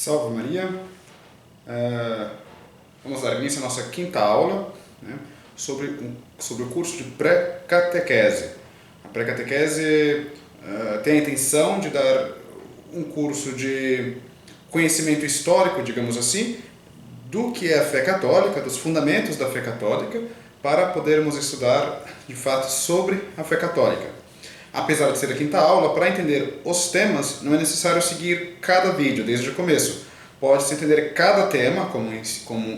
Salve Maria! Vamos dar início à nossa quinta aula, né, sobre o curso de pré-catequese. A pré-catequese tem a intenção de dar um curso de conhecimento histórico, digamos assim, do que é a fé católica, dos fundamentos da fé católica, para podermos estudar de fato sobre a fé católica. Apesar de ser a quinta aula, para entender os temas não é necessário seguir cada vídeo desde o começo. Pode-se entender cada tema, como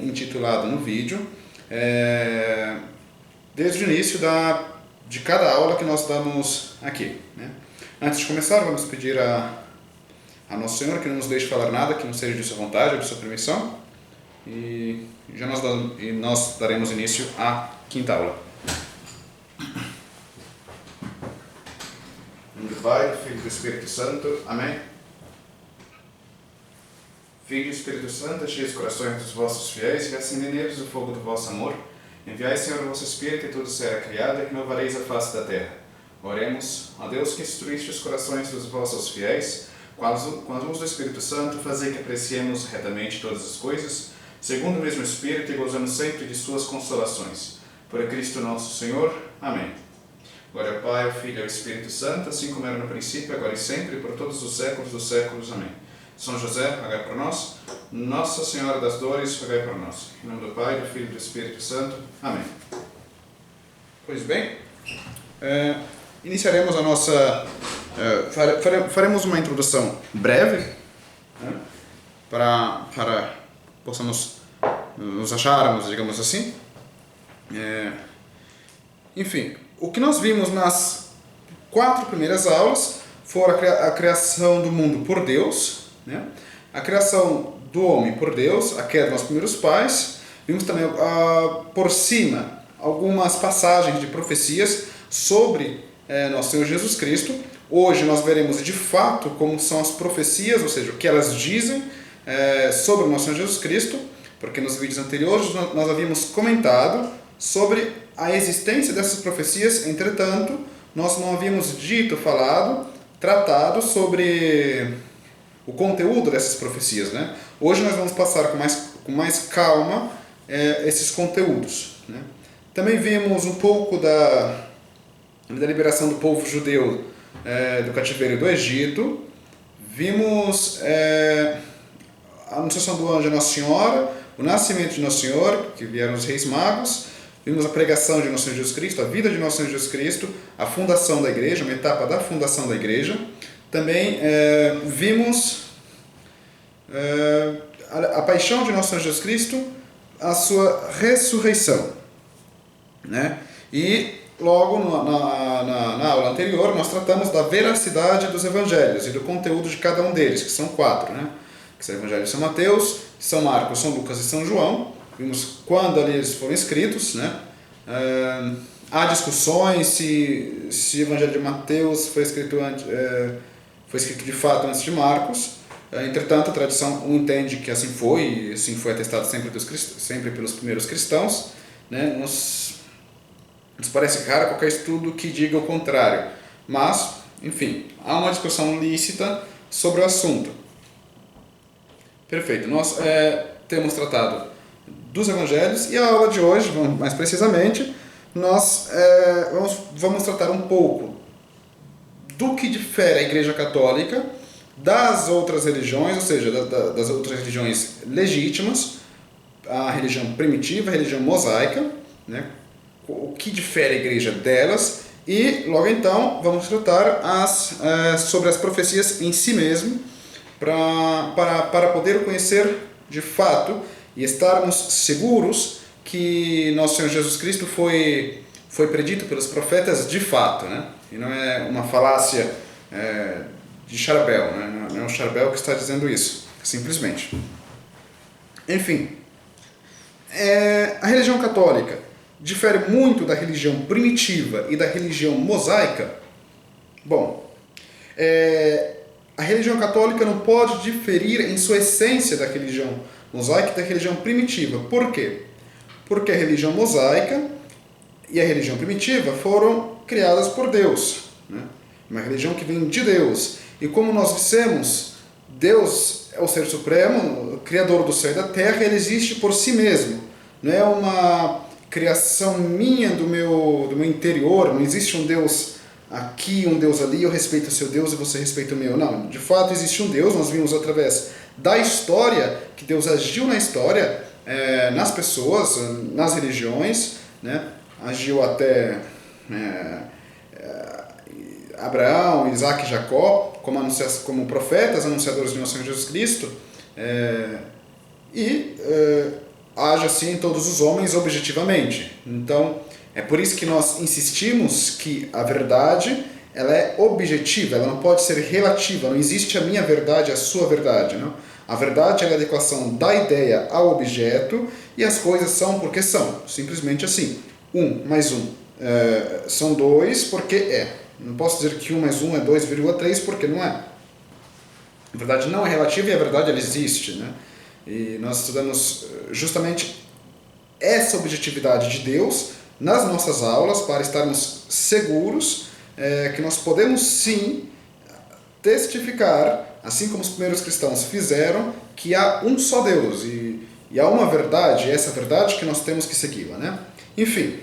intitulado no vídeo, desde o início de cada aula que nós damos aqui, né? Antes de começar, vamos pedir a Nosso Senhor que não nos deixe falar nada que não seja de sua vontade ou de sua permissão. E nós daremos início à quinta aula. Em nome do Pai, do Filho e do Espírito Santo. Amém. Filho e Espírito Santo, enchei os corações dos vossos fiéis e acendei neles o fogo do vosso amor. Enviai, Senhor, o vosso Espírito, e tudo será criado, e renovareis a face da terra. Oremos. Ó Deus, que instruíste os corações dos vossos fiéis, com a luz do Espírito Santo, fazei que apreciemos retamente todas as coisas, segundo o mesmo Espírito, e gozamos sempre de suas consolações. Por Cristo nosso Senhor. Amém. Glória ao Pai, ao Filho e ao Espírito Santo, assim como era no princípio, agora e sempre, por todos os séculos dos séculos. Amém. São José, rogai por nós. Nossa Senhora das Dores, rogai por nós. Em nome do Pai, do Filho e do Espírito Santo. Amém. Pois bem, iniciaremos a nossa... faremos uma introdução breve, né, para possamos nos acharmos, digamos assim. Enfim, o que nós vimos nas 4 primeiras aulas foi a criação do mundo por Deus, né? A criação do homem por Deus, a queda dos primeiros pais. Vimos também por cima algumas passagens de profecias sobre nosso Senhor Jesus Cristo. Hoje nós veremos de fato como são as profecias, ou seja, o que elas dizem sobre o nosso Senhor Jesus Cristo, porque nos vídeos anteriores nós havíamos comentado sobre a existência dessas profecias. Entretanto, nós não havíamos tratado sobre o conteúdo dessas profecias, né? Hoje nós vamos passar com mais calma esses conteúdos, né? Também vimos um pouco da liberação do povo judeu do cativeiro do Egito. Vimos a anunciação do anjo de Nossa Senhora, o nascimento de Nosso Senhor, que vieram os reis magos. Vimos a pregação de Nosso Senhor Jesus Cristo, a vida de Nosso Senhor Jesus Cristo, a fundação da igreja, uma etapa da fundação da igreja. Também vimos a paixão de Nosso Senhor Jesus Cristo, a sua ressurreição, né? E logo na aula anterior nós tratamos da veracidade dos evangelhos e do conteúdo de cada um deles, que são 4, né? Que são o Evangelho de São Mateus, São Marcos, São Lucas e São João. Vimos quando ali eles foram escritos, né? Há discussões se o Evangelho de Mateus foi escrito de fato antes de Marcos. Entretanto, a tradição entende que assim foi, e assim foi atestado sempre pelos primeiros cristãos, né? Nos parece raro qualquer estudo que diga o contrário, mas, enfim, há uma discussão lícita sobre o assunto. Perfeito, nós temos tratado dos evangelhos, e a aula de hoje, mais precisamente, nós vamos tratar um pouco do que difere a Igreja Católica das outras religiões, ou seja, das outras religiões legítimas, a religião primitiva, a religião mosaica, né? O que difere a Igreja delas, e logo então vamos tratar sobre as profecias em si mesmo, para poder conhecer de fato e estarmos seguros que Nosso Senhor Jesus Cristo foi predito pelos profetas de fato, né? E não é uma falácia de Charbel, né? Não é o Charbel que está dizendo isso, simplesmente. Enfim, a religião católica difere muito da religião primitiva e da religião mosaica. Bom, a religião católica não pode diferir em sua essência da religião mosaica e da religião primitiva. Por quê? Porque a religião mosaica e a religião primitiva foram criadas por Deus, né? Uma religião que vem de Deus. E como nós dissemos, Deus é o Ser Supremo, o Criador do céu e da terra, ele existe por si mesmo. Não é uma criação minha do meu interior, não existe um Deus aqui, um Deus ali, eu respeito o seu Deus e você respeita o meu. Não, de fato existe um Deus, nós vimos através da história, que Deus agiu na história, nas pessoas, nas religiões, né? Agiu até Abraão, Isaac e Jacó, como profetas, anunciadores de nosso Senhor Jesus Cristo, age assim em todos os homens objetivamente. Então, é por isso que nós insistimos que a verdade ela é objetiva, ela não pode ser relativa, não existe a minha verdade, a sua verdade. Não? A verdade é a adequação da ideia ao objeto e as coisas são porque são, simplesmente assim. 1 mais 1 são 2 porque é. Não posso dizer que 1 mais 1 é 2,3 porque não é. A verdade não é relativa e a verdade ela existe. Né? E nós estudamos justamente essa objetividade de Deus nas nossas aulas para estarmos seguros que nós podemos sim testificar, assim como os primeiros cristãos fizeram, que há um só Deus e há uma verdade, essa verdade que nós temos que segui-la. Né? Enfim,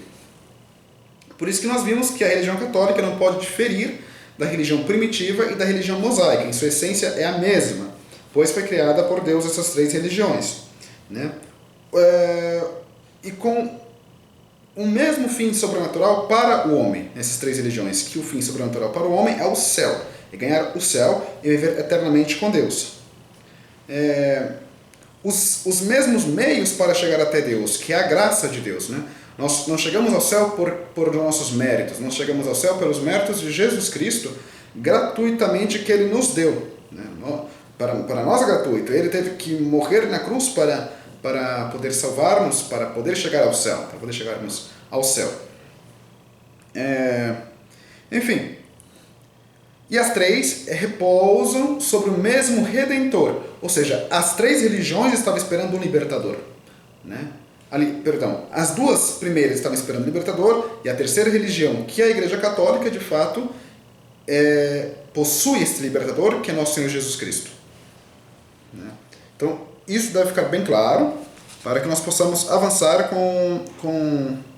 por isso que nós vimos que a religião católica não pode diferir da religião primitiva e da religião mosaica. Em sua essência é a mesma, pois foi criada por Deus essas três religiões. Né? E com o mesmo fim sobrenatural para o homem, essas três religiões, que o fim sobrenatural para o homem é o céu, é ganhar o céu e viver eternamente com Deus. Os mesmos meios para chegar até Deus, que é a graça de Deus. Né? Nós não chegamos ao céu por nossos méritos, nós chegamos ao céu pelos méritos de Jesus Cristo, gratuitamente que Ele nos deu. Né? Para nós é gratuito, Ele teve que morrer na cruz para poder salvar-nos, para poder chegar ao céu, para poder chegarmos ao céu. Enfim, e as três repousam sobre o mesmo Redentor, ou seja, as três religiões estavam esperando um libertador. Né? As duas primeiras estavam esperando um libertador, e a terceira religião, que é a Igreja Católica, de fato, possui esse libertador, que é nosso Senhor Jesus Cristo. Né? Então, isso deve ficar bem claro, para que nós possamos avançar com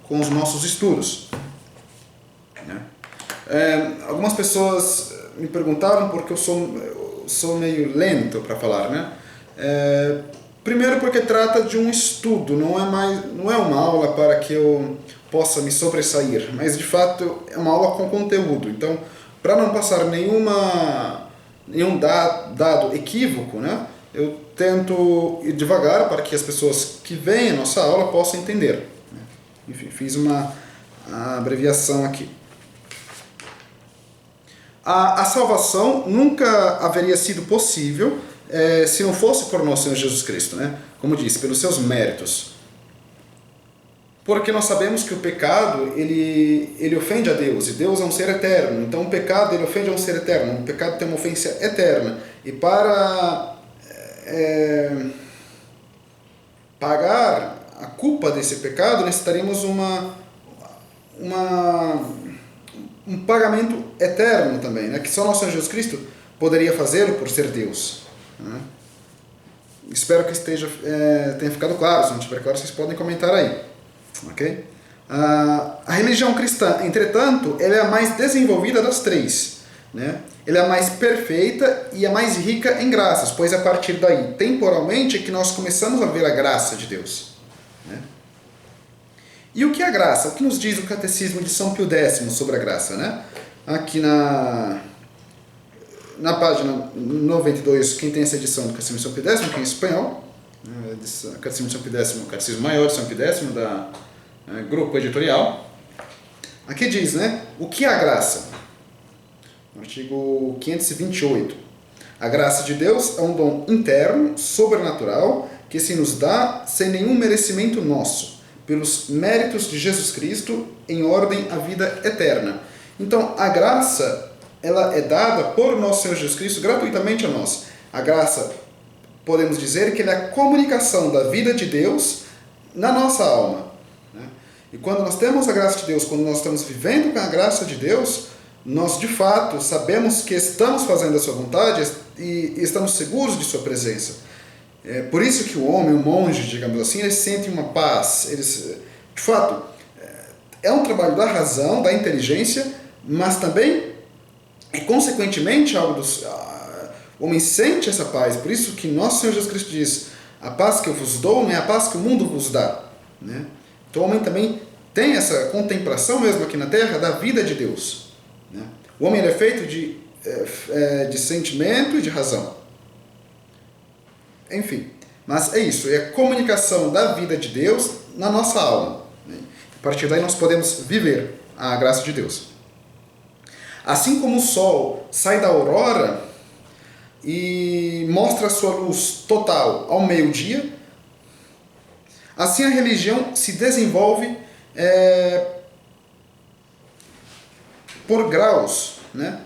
os nossos estudos. Né? Algumas pessoas me perguntaram porque eu sou meio lento para falar, né? Primeiro porque trata de um estudo, não é uma aula para que eu possa me sobressair, mas de fato é uma aula com conteúdo. Então, para não passar nenhum dado equívoco, né, eu tento ir devagar para que as pessoas que veem a nossa aula possam entender. Enfim, fiz uma abreviação aqui. A salvação nunca haveria sido possível se não fosse por nosso Senhor Jesus Cristo, né? Como disse, pelos seus méritos. Porque nós sabemos que o pecado, ele ofende a Deus, e Deus é um ser eterno. Então o pecado, ele ofende a um ser eterno. O pecado tem uma ofensa eterna. E para pagar a culpa desse pecado, necessitaríamos um pagamento eterno também, né? Que só nosso Senhor Jesus Cristo poderia fazê-lo por ser Deus. Né? Espero que tenha ficado claro. Se não estiver claro, vocês podem comentar aí. Okay? A religião cristã, entretanto, ela é a mais desenvolvida das três. Né? Ela é a mais perfeita e a mais rica em graças, pois é a partir daí, temporalmente, que nós começamos a ver a graça de Deus. Né? E o que é a graça? O que nos diz o Catecismo de São Pio X sobre a graça? Né? Aqui na página 92, quem tem essa edição do Catecismo de São Pio X, que é em espanhol, Catecismo de São Pio X, o Catecismo Maior de São Pio X, da Grupo Editorial, aqui diz, né, o que é a graça? No artigo 528. A graça de Deus é um dom interno, sobrenatural, que se nos dá sem nenhum merecimento nosso, pelos méritos de Jesus Cristo, em ordem à vida eterna. Então, a graça, ela é dada por nosso Senhor Jesus Cristo gratuitamente a nós. A graça, podemos dizer que ela é a comunicação da vida de Deus na nossa alma. Né? E quando nós temos a graça de Deus, quando nós estamos vivendo com a graça de Deus, nós de fato sabemos que estamos fazendo a sua vontade e estamos seguros de sua presença. É por isso que o homem, o monge, digamos assim, eles sentem uma paz. Eles, de fato, é um trabalho da razão, da inteligência, mas também consequentemente algo dos, o homem sente essa paz. Por isso que nosso Senhor Jesus Cristo diz: a paz que eu vos dou não é a paz que o mundo vos dá, né? Então o homem também tem essa contemplação mesmo aqui na Terra da vida de Deus, né? O homem é feito de sentimento e de razão. Enfim, mas é isso, é a comunicação da vida de Deus na nossa alma, né? A partir daí nós podemos viver a graça de Deus. Assim como o sol sai da aurora e mostra a sua luz total ao meio-dia, assim a religião se desenvolve por graus, né?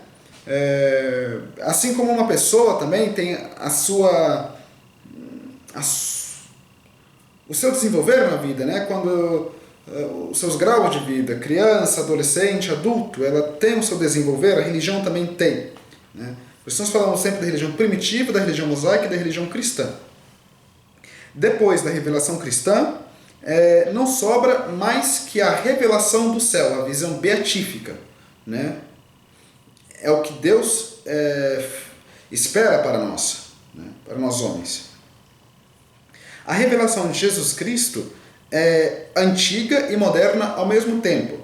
Assim como uma pessoa também tem o seu desenvolver na vida, né? Quando os seus graus de vida, criança, adolescente, adulto, ela tem o seu desenvolver, a religião também tem, né? Nós estamos falando sempre da religião primitiva, da religião mosaica e da religião cristã. Depois da revelação cristã, não sobra mais que a revelação do céu, a visão beatífica, né? É o que Deus espera para nós, né? Para nós homens. A revelação de Jesus Cristo é antiga e moderna ao mesmo tempo.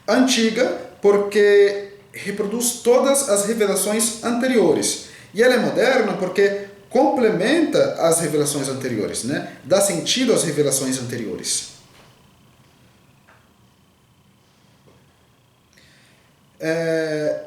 Antiga porque reproduz todas as revelações anteriores. E ela é moderna porque complementa as revelações anteriores, né? Dá sentido às revelações anteriores.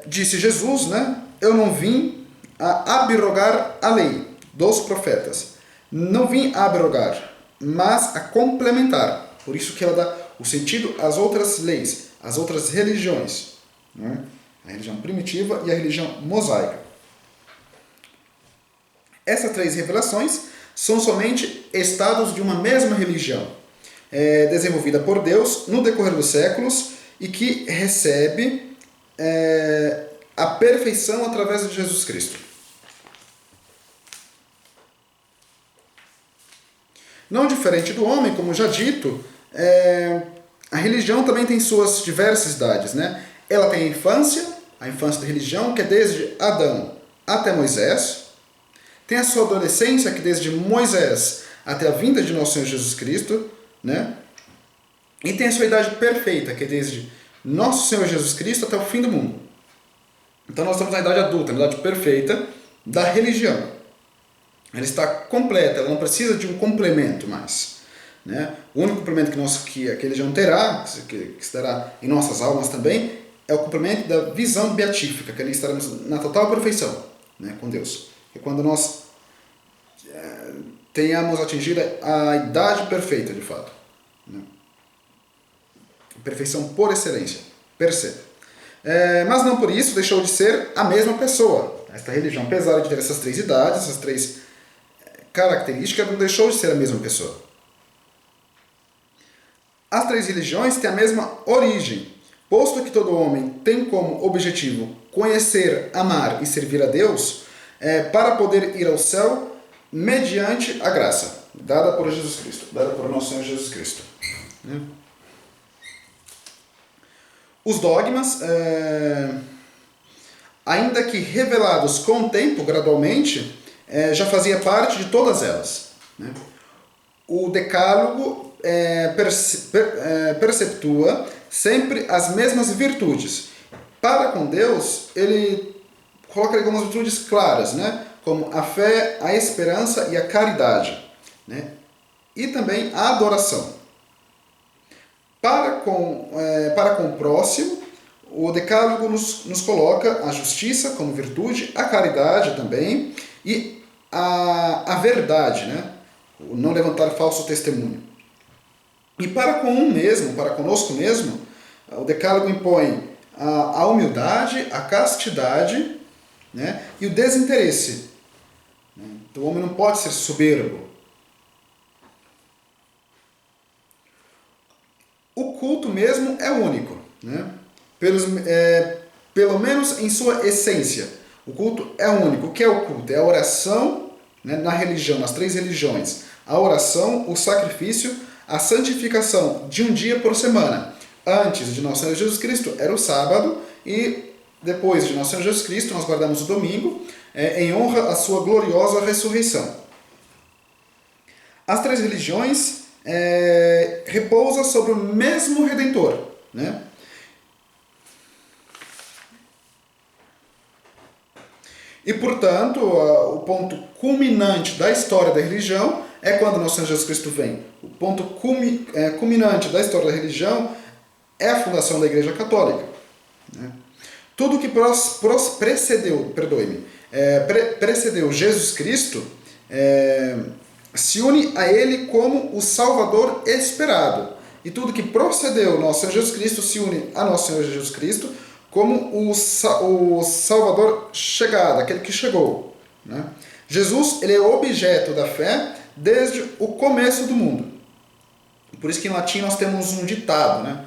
Disse Jesus, né? Eu não vim a abrogar a lei dos profetas. Não vim a abrogar, mas a complementar. Por isso que ela dá o sentido às outras leis, às outras religiões, né? A religião primitiva e a religião mosaica. Essas três revelações são somente estados de uma mesma religião, desenvolvida por Deus no decorrer dos séculos e que recebe a perfeição através de Jesus Cristo. Não diferente do homem, como já dito, a religião também tem suas diversas idades, né? Ela tem a infância da religião, que é desde Adão até Moisés. Tem a sua adolescência, que desde Moisés até a vinda de nosso Senhor Jesus Cristo, né? E tem a sua idade perfeita, que é desde nosso Senhor Jesus Cristo até o fim do mundo. Então nós estamos na idade adulta, na idade perfeita da religião. Ela está completa, ela não precisa de um complemento mais, né? O único complemento que a religião terá, que estará em nossas almas também, é o complemento da visão beatífica, que ali estaremos na total perfeição, né, com Deus. É quando nós tenhamos atingido a idade perfeita, de fato, né? Perfeição por excelência, per se. Mas não por isso deixou de ser a mesma pessoa. Esta religião, apesar de ter essas três idades, essas três características, não deixou de ser a mesma pessoa. As três religiões têm a mesma origem, posto que todo homem tem como objetivo conhecer, amar e servir a Deus, para poder ir ao céu mediante a graça dada por Jesus Cristo, dada por nosso Senhor Jesus Cristo, né? Os dogmas, ainda que revelados com o tempo, gradualmente, já fazia parte de todas elas, né? O decálogo perceptua sempre as mesmas virtudes. Para com Deus, ele coloca algumas virtudes claras, né? Como a fé, a esperança e a caridade, né? E também a adoração. Para com o próximo, o decálogo nos coloca a justiça como virtude, a caridade também e a verdade, né? O não levantar falso testemunho. E para com um mesmo, para conosco mesmo, o decálogo impõe a humildade, a castidade, né? E o desinteresse. Então, o homem não pode ser soberbo. O culto mesmo é único, né? Pelo menos em sua essência. O culto é único. O que é o culto? É a oração, né, na religião, nas 3 religiões. A oração, o sacrifício, a santificação de um dia por semana. Antes de nosso Senhor Jesus Cristo era o sábado e depois de nosso Senhor Jesus Cristo nós guardamos o domingo em honra à sua gloriosa ressurreição. As 3 religiões repousam sobre o mesmo Redentor, né? E, portanto, o ponto culminante da história da religião é quando nosso Senhor Jesus Cristo vem. O ponto culminante da história da religião é a fundação da Igreja Católica, né? Tudo que precedeu Jesus Cristo se une a Ele como o Salvador esperado. E tudo que procedeu nosso Senhor Jesus Cristo se une a nosso Senhor Jesus Cristo como o Salvador chegado, aquele que chegou, né? Jesus, ele é objeto da fé desde o começo do mundo. Por isso que em latim nós temos um ditado, né?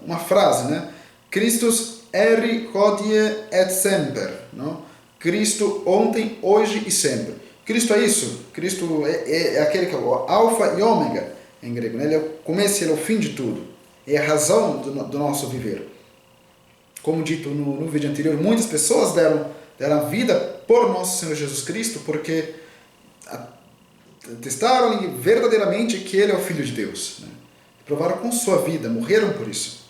Uma frase, né? Christus eri hodie et semper, não? Cristo ontem, hoje e sempre. Cristo é isso. Cristo é aquele que é o alfa e ômega em grego, né? Ele é o começo, ele é o fim de tudo. É a razão do nosso viver. Como dito no vídeo anterior, muitas pessoas deram a vida por nosso Senhor Jesus Cristo porque atestaram verdadeiramente que Ele é o Filho de Deus, né? Provaram com sua vida, morreram por isso.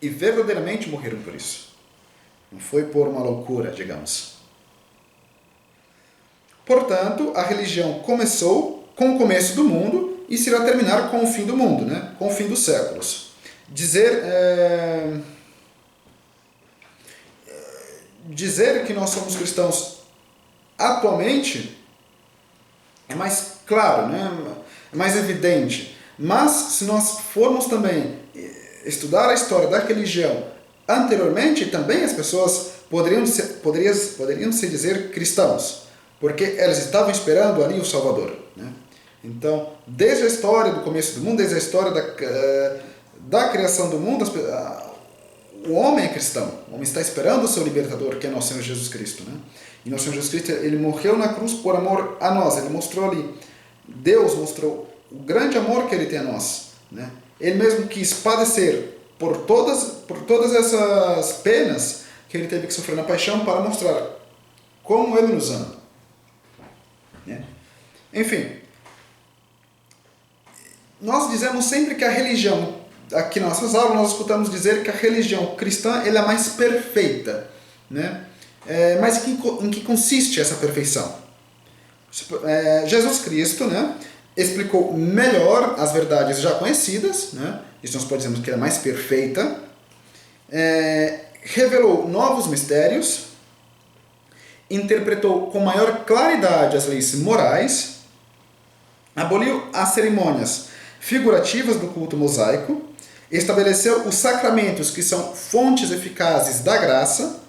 E verdadeiramente morreram por isso. Não foi por uma loucura, digamos. Portanto, a religião começou com o começo do mundo e se irá terminar com o fim do mundo, né? Com o fim dos séculos. Dizer que nós somos cristãos atualmente é mais claro, né? É mais evidente. Mas se nós formos também estudar a história da religião anteriormente, também as pessoas poderiam se dizer cristãos, porque elas estavam esperando ali o Salvador, né? Então, desde a história do começo do mundo, desde a história da criação do mundo, o homem é cristão. O homem está esperando o seu libertador, que é nosso Senhor Jesus Cristo, né? E nosso Senhor Jesus Cristo, ele morreu na cruz por amor a nós. Ele mostrou ali, Deus mostrou o grande amor que ele tem a nós, né? Ele mesmo quis padecer por todas essas penas que ele teve que sofrer na paixão para mostrar como ele nos ama, né? Enfim, nós dizemos sempre que a religião, aqui nas nossas aulas nós escutamos dizer que a religião cristã ela é a mais perfeita, né? Mas em que consiste essa perfeição? Jesus Cristo, né, explicou melhor as verdades já conhecidas, né? Isso nós podemos dizer que ela é mais perfeita, revelou novos mistérios, interpretou com maior claridade as leis morais, aboliu as cerimônias figurativas do culto mosaico, estabeleceu os sacramentos que são fontes eficazes da graça,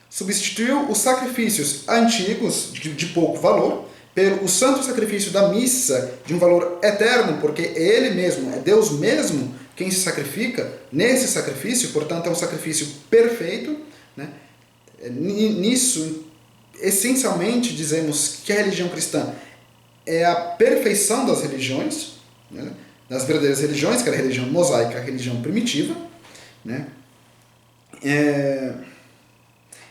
substituiu os sacrifícios antigos de pouco valor pelo santo sacrifício da missa de um valor eterno, porque Ele mesmo, é Deus mesmo quem se sacrifica nesse sacrifício, portanto é um sacrifício perfeito, né? Nisso, essencialmente, dizemos que a religião cristã é a perfeição das religiões, né? Das verdadeiras religiões, que é a religião mosaica, a religião primitiva, né?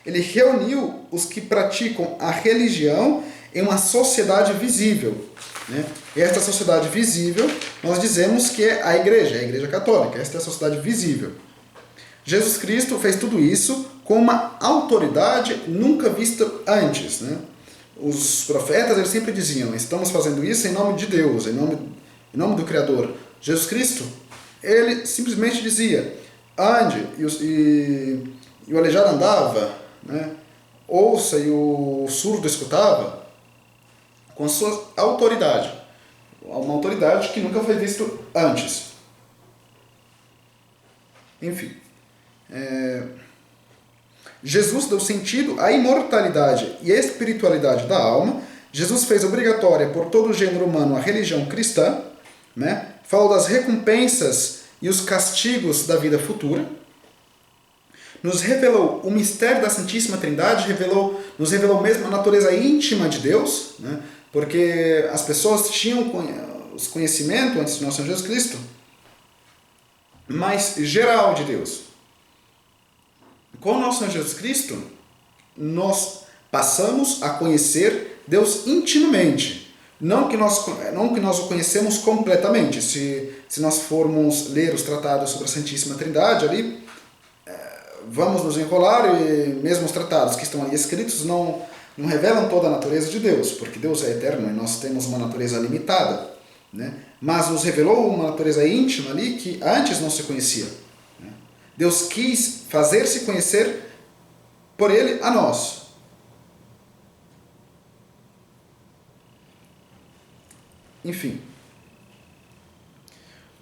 Ele reuniu os que praticam a religião em uma sociedade visível, né? E esta sociedade visível, nós dizemos que é a Igreja Católica. Esta é a sociedade visível. Jesus Cristo fez tudo isso com uma autoridade nunca vista antes, né? Os profetas eles sempre diziam: estamos fazendo isso em nome de Deus, em nome do Criador. Jesus Cristo, ele simplesmente dizia: ande e o aleijado andava, né? Ouça e o surdo escutava, com a sua autoridade, uma autoridade que nunca foi visto antes. Enfim, Jesus deu sentido à imortalidade e espiritualidade da alma. Jesus fez obrigatória por todo o gênero humano a religião cristã, né? Falou das recompensas e os castigos da vida futura. nos revelou o mistério da Santíssima Trindade, nos revelou mesmo a natureza íntima de Deus, né? Porque as pessoas tinham os conhecimento antes de nosso Senhor Jesus Cristo, mas geral de Deus. Com o nosso Senhor Jesus Cristo, nós passamos a conhecer Deus intimamente. Não que nós o conhecemos completamente. Se nós formos ler os tratados sobre a Santíssima Trindade, ali, vamos nos enrolar, e mesmo os tratados que estão ali escritos não revelam toda a natureza de Deus, porque Deus é eterno e nós temos uma natureza limitada, né? Mas nos revelou uma natureza íntima ali que antes não se conhecia, né? Deus quis fazer-se conhecer por Ele a nós. Enfim,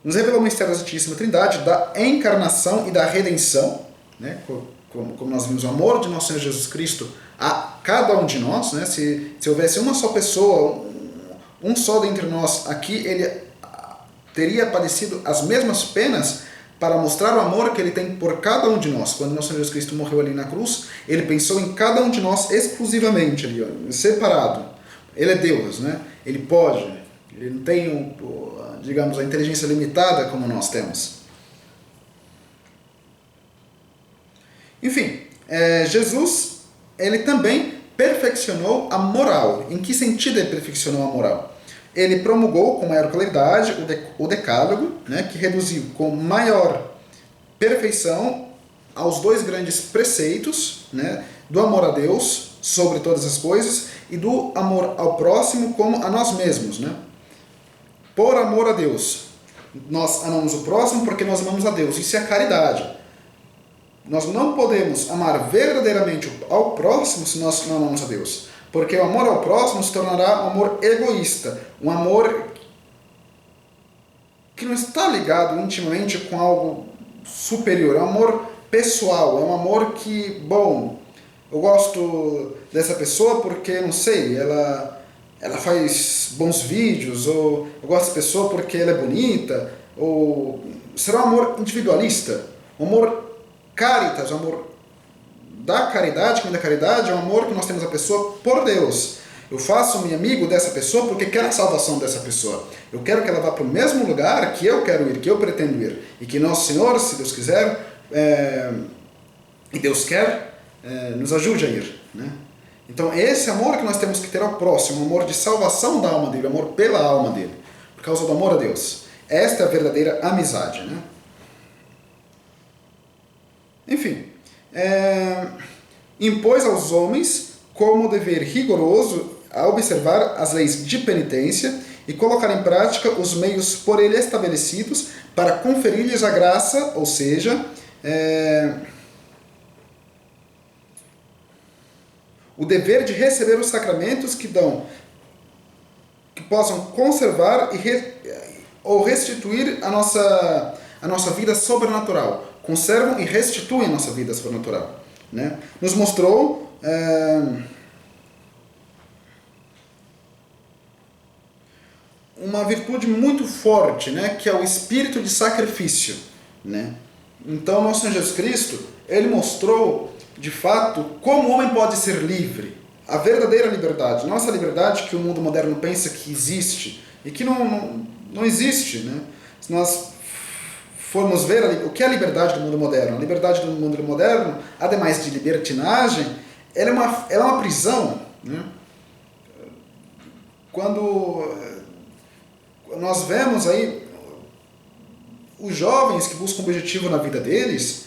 nos revelou o mistério da Santíssima Trindade, da encarnação e da redenção, né? Como nós vimos, o amor de nosso Senhor Jesus Cristo a cada um de nós, né? Se houvesse uma só pessoa, um só dentre nós aqui, ele teria padecido as mesmas penas para mostrar o amor que ele tem por cada um de nós. Quando nosso Senhor Jesus Cristo morreu ali na cruz, ele pensou em cada um de nós exclusivamente, ali, ó, separado. Ele é Deus, né? Ele pode, ele não tem, digamos, a inteligência limitada como nós temos. Enfim, Jesus, ele também perfeccionou a moral. Em que sentido ele perfeccionou a moral? Ele promulgou com maior claridade o decálogo, né, que reduziu com maior perfeição aos dois grandes preceitos, né, do amor a Deus sobre todas as coisas e do amor ao próximo como a nós mesmos, né? Por amor a Deus, nós amamos o próximo porque nós amamos a Deus. Isso é a caridade. Nós não podemos amar verdadeiramente ao próximo se nós não amamos a Deus. Porque o amor ao próximo se tornará um amor egoísta. Um amor que não está ligado intimamente com algo superior. É um amor pessoal. É um amor que, bom, eu gosto dessa pessoa porque, não sei, ela faz bons vídeos. Ou eu gosto dessa pessoa porque ela é bonita. Ou será um amor individualista. Um amor caritas, o amor da caridade, que da caridade é o amor que nós temos a pessoa por Deus. Eu faço-me amigo dessa pessoa porque quero a salvação dessa pessoa. Eu quero que ela vá para o mesmo lugar que eu quero ir, que eu pretendo ir. E que Nosso Senhor, se Deus quiser, e Deus quer, nos ajude a ir, né? Então esse amor que nós temos que ter ao próximo, o amor de salvação da alma dele, o amor pela alma dele, por causa do amor a Deus. Esta é a verdadeira amizade, né? Enfim, impôs aos homens como dever rigoroso a observar as leis de penitência e colocar em prática os meios por ele estabelecidos para conferir-lhes a graça, ou seja, o dever de receber os sacramentos que possam conservar ou restituir a nossa vida sobrenatural. Conservam e restituem a nossa vida sobrenatural, né? Nos mostrou uma virtude muito forte, né? Que é o espírito de sacrifício, né? Então, nosso Senhor Jesus Cristo, ele mostrou, de fato, como o homem pode ser livre. A verdadeira liberdade, não essa liberdade que o mundo moderno pensa que existe e que não existe, né? Se nós formos ver o que é a liberdade do mundo moderno, a liberdade do mundo moderno, ademais de libertinagem, ela é uma prisão, né? Quando nós vemos aí os jovens que buscam objetivo na vida deles,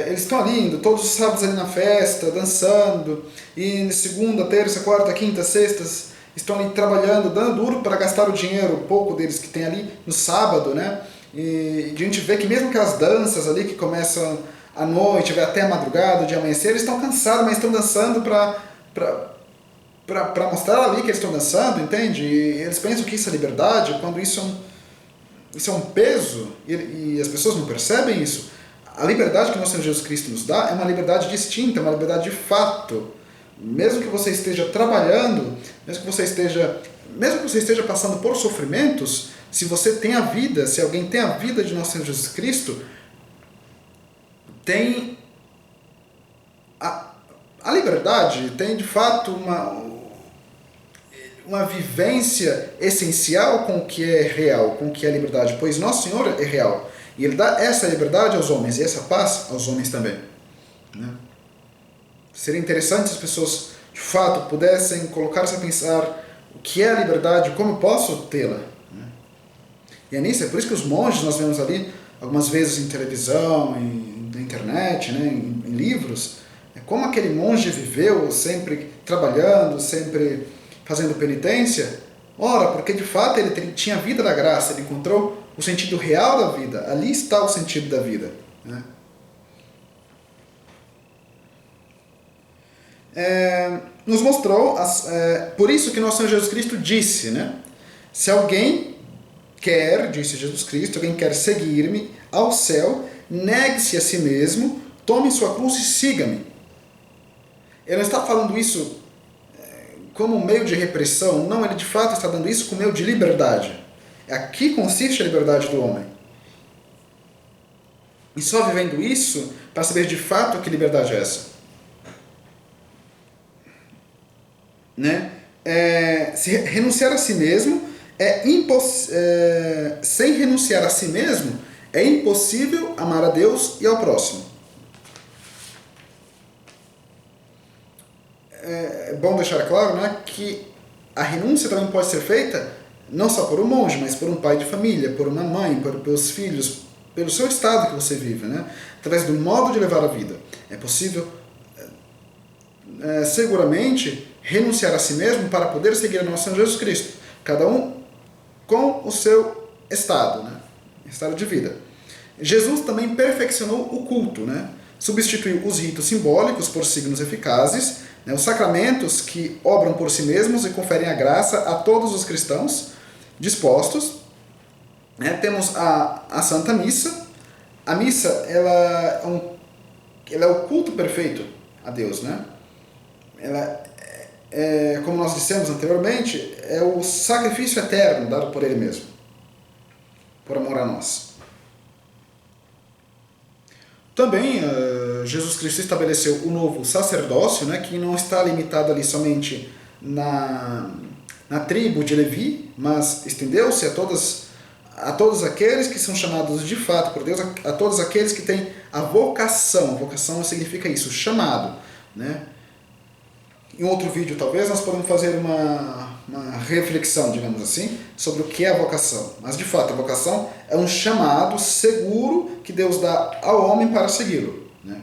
eles estão ali indo todos os sábados ali na festa, dançando, e segunda, terça, quarta, quinta, sextas, estão ali trabalhando, dando duro para gastar o dinheiro, pouco deles que tem ali no sábado, né? E a gente vê que mesmo aquelas danças ali que começam à noite, vai até a madrugada, o dia amanhecer, eles estão cansados, mas estão dançando para mostrar ali que eles estão dançando, entende? E eles pensam que isso é liberdade, quando isso é um peso, e as pessoas não percebem isso. A liberdade que o nosso Senhor Jesus Cristo nos dá é uma liberdade distinta, é uma liberdade de fato. Mesmo que você esteja trabalhando, mesmo que você esteja passando por sofrimentos, se você tem a vida, se alguém tem a vida de nosso Senhor Jesus Cristo, tem A liberdade tem, de fato, uma vivência essencial com o que é real, com o que é liberdade, pois Nosso Senhor é real. E Ele dá essa liberdade aos homens e essa paz aos homens também. Né? Seria interessante se as pessoas, de fato, pudessem colocar-se a pensar o que é a liberdade, como eu posso tê-la. Né? E é nisso, é por isso que os monges, nós vemos ali, algumas vezes em televisão, na internet, né, em livros, é como aquele monge viveu, sempre trabalhando, sempre fazendo penitência. Ora, porque de fato ele tinha a vida da graça, ele encontrou o sentido real da vida, ali está o sentido da vida. Né? Nos mostrou, por isso que nosso Senhor Jesus Cristo disse, né? Se alguém quer, disse Jesus Cristo, alguém quer seguir-me ao céu, negue-se a si mesmo, tome sua cruz e siga-me. Ele não está falando isso como um meio de repressão, não, ele de fato está dando isso como meio de liberdade. Aqui consiste a liberdade do homem. E só vivendo isso, para saber de fato que liberdade é essa. Né? Se renunciar a si mesmo sem renunciar a si mesmo é impossível amar a Deus e ao próximo. É bom deixar claro, né, que a renúncia também pode ser feita não só por um monge, mas por um pai de família, por uma mãe, pelos filhos, pelo seu estado que você vive, né? Através do modo de levar a vida. É possível, seguramente, renunciar a si mesmo para poder seguir a nosso Senhor Jesus Cristo. Cada um com o seu estado, né? Estado de vida. Jesus também perfeccionou o culto, né? Substituiu os ritos simbólicos por signos eficazes, né? Os sacramentos que obram por si mesmos e conferem a graça a todos os cristãos dispostos. Né? Temos a Santa Missa. A missa ela é o culto perfeito a Deus, né? Ela como nós dissemos anteriormente, é o sacrifício eterno dado por Ele mesmo, por amor a nós. Também Jesus Cristo estabeleceu o novo sacerdócio, né, que não está limitado ali somente na tribo de Levi, mas estendeu-se a todos aqueles que são chamados de fato por Deus, a todos aqueles que têm a vocação. Vocação significa isso, chamado, né? Em outro vídeo, talvez, nós podemos fazer uma reflexão, digamos assim, sobre o que é a vocação. Mas, de fato, a vocação é um chamado seguro que Deus dá ao homem para segui-lo. Né?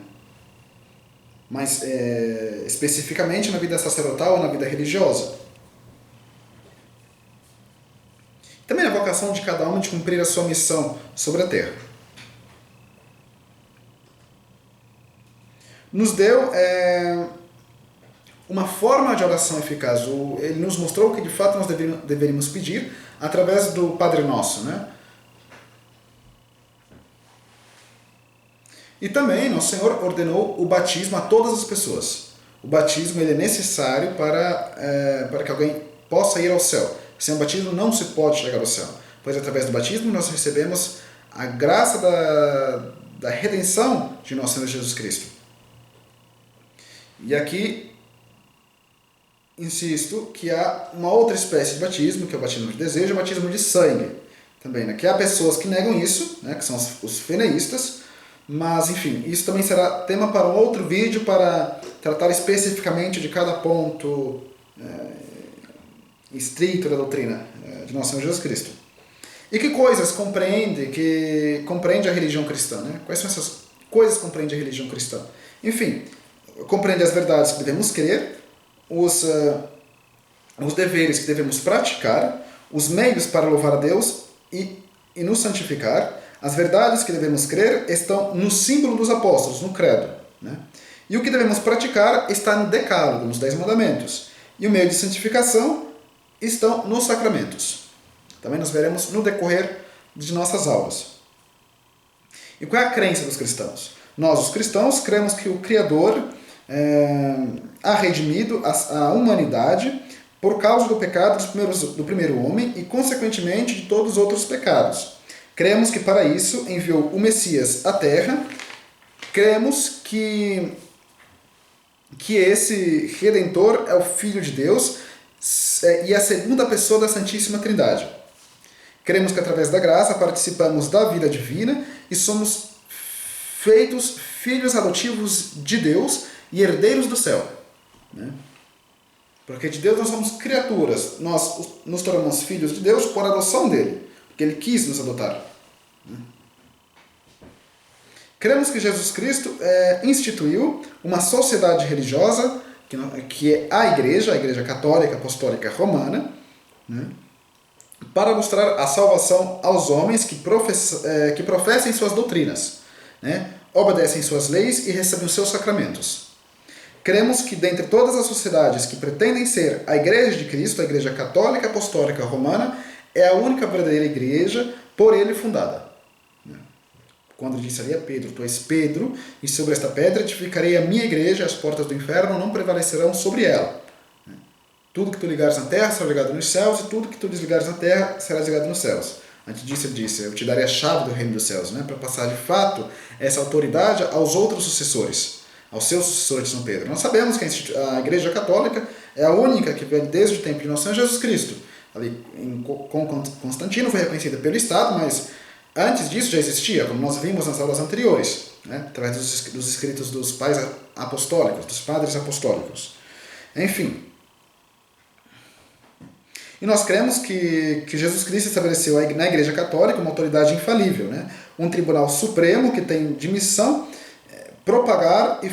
Mas, especificamente na vida sacerdotal ou na vida religiosa. Também a vocação de cada homem de cumprir a sua missão sobre a terra. Nos deu uma forma de oração eficaz. Ele nos mostrou que de fato nós deveríamos pedir através do Padre Nosso, né? E também Nosso Senhor ordenou o batismo a todas as pessoas. O batismo ele é necessário para que alguém possa ir ao céu. Sem o batismo não se pode chegar ao céu, pois através do batismo nós recebemos a graça da redenção de Nosso Senhor Jesus Cristo. E aqui insisto que há uma outra espécie de batismo, que é o batismo de desejo, o batismo de sangue. Também, né? Que há pessoas que negam isso, né? Que são os feneístas, mas enfim, isso também será tema para um outro vídeo para tratar especificamente de cada ponto estrito da doutrina de Nosso Senhor Jesus Cristo. E que coisas compreende a religião cristã? Né? Quais são essas coisas que compreende a religião cristã? Enfim, compreende as verdades que devemos crer, os deveres que devemos praticar, os meios para louvar a Deus e nos santificar. As verdades que devemos crer estão no símbolo dos apóstolos, no credo. Né? E o que devemos praticar está no decálogo, nos 10 mandamentos. E o meio de santificação estão nos sacramentos. Também nós veremos no decorrer de nossas aulas. E qual é a crença dos cristãos? Nós, os cristãos, cremos que o Criador ha redimido a humanidade por causa do pecado do primeiro homem e, consequentemente, de todos os outros pecados. Cremos que, para isso, enviou o Messias à Terra. Cremos que que esse Redentor é o Filho de Deus e a segunda pessoa da Santíssima Trindade. Cremos que através da graça participamos da vida divina e somos feitos filhos adotivos de Deus e herdeiros do céu. Né? Porque de Deus nós somos criaturas, nós nos tornamos filhos de Deus por adoção dele, porque ele quis nos adotar. Cremos que Jesus Cristo instituiu uma sociedade religiosa, que é a Igreja Católica Apostólica Romana, né, para mostrar a salvação aos homens que professem suas doutrinas, né, obedecem suas leis e recebem os seus sacramentos. Cremos que dentre todas as sociedades que pretendem ser a Igreja de Cristo, a Igreja Católica Apostólica Romana, é a única verdadeira igreja por ele fundada. Quando disse ali a Pedro, tu és Pedro, e sobre esta pedra edificarei a minha igreja, as portas do inferno não prevalecerão sobre ela. Tudo que tu ligares na terra será ligado nos céus, e tudo que tu desligares na terra será desligado nos céus. Antes disso ele disse, eu te darei a chave do reino dos céus, né, para passar de fato essa autoridade aos outros sucessores, aos seus sucessores de São Pedro. Nós sabemos que a Igreja Católica é a única que vem desde o tempo de nosso Senhor Jesus Cristo. Ali com Constantino foi reconhecida pelo Estado, mas antes disso já existia, como nós vimos nas aulas anteriores, né? Através dos escritos dos pais apostólicos, dos padres apostólicos. Enfim. E nós cremos que Jesus Cristo estabeleceu na Igreja Católica uma autoridade infalível, né? Um tribunal supremo que tem de missão propagar e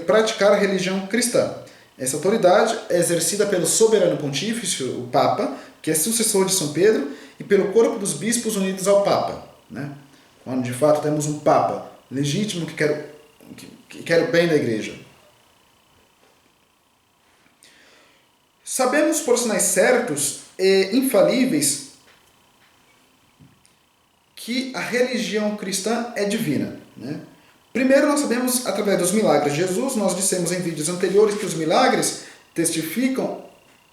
praticar a religião cristã. Essa autoridade é exercida pelo soberano pontífice, o Papa, que é sucessor de São Pedro, e pelo corpo dos bispos unidos ao Papa. Né? Quando de fato temos um Papa legítimo que quer o bem da Igreja. Sabemos por sinais certos e infalíveis que a religião cristã é divina. Né? Primeiro nós sabemos através dos milagres de Jesus, nós dissemos em vídeos anteriores que os milagres testificam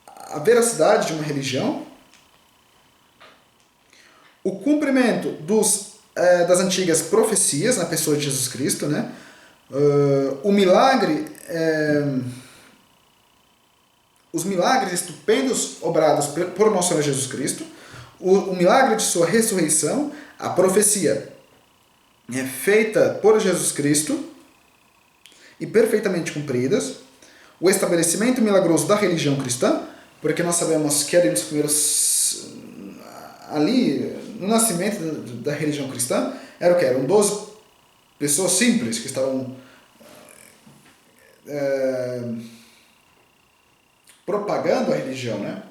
a veracidade de uma religião. O cumprimento das antigas profecias na pessoa de Jesus Cristo, né? O milagre, os milagres estupendos obrados por nosso Senhor Jesus Cristo, o milagre de sua ressurreição, a profecia feita por Jesus Cristo e perfeitamente cumpridas, o estabelecimento milagroso da religião cristã, porque nós sabemos que ali nos primeiros no nascimento da religião cristã, era o que? Eram 12 pessoas simples que estavam propagando a religião, né?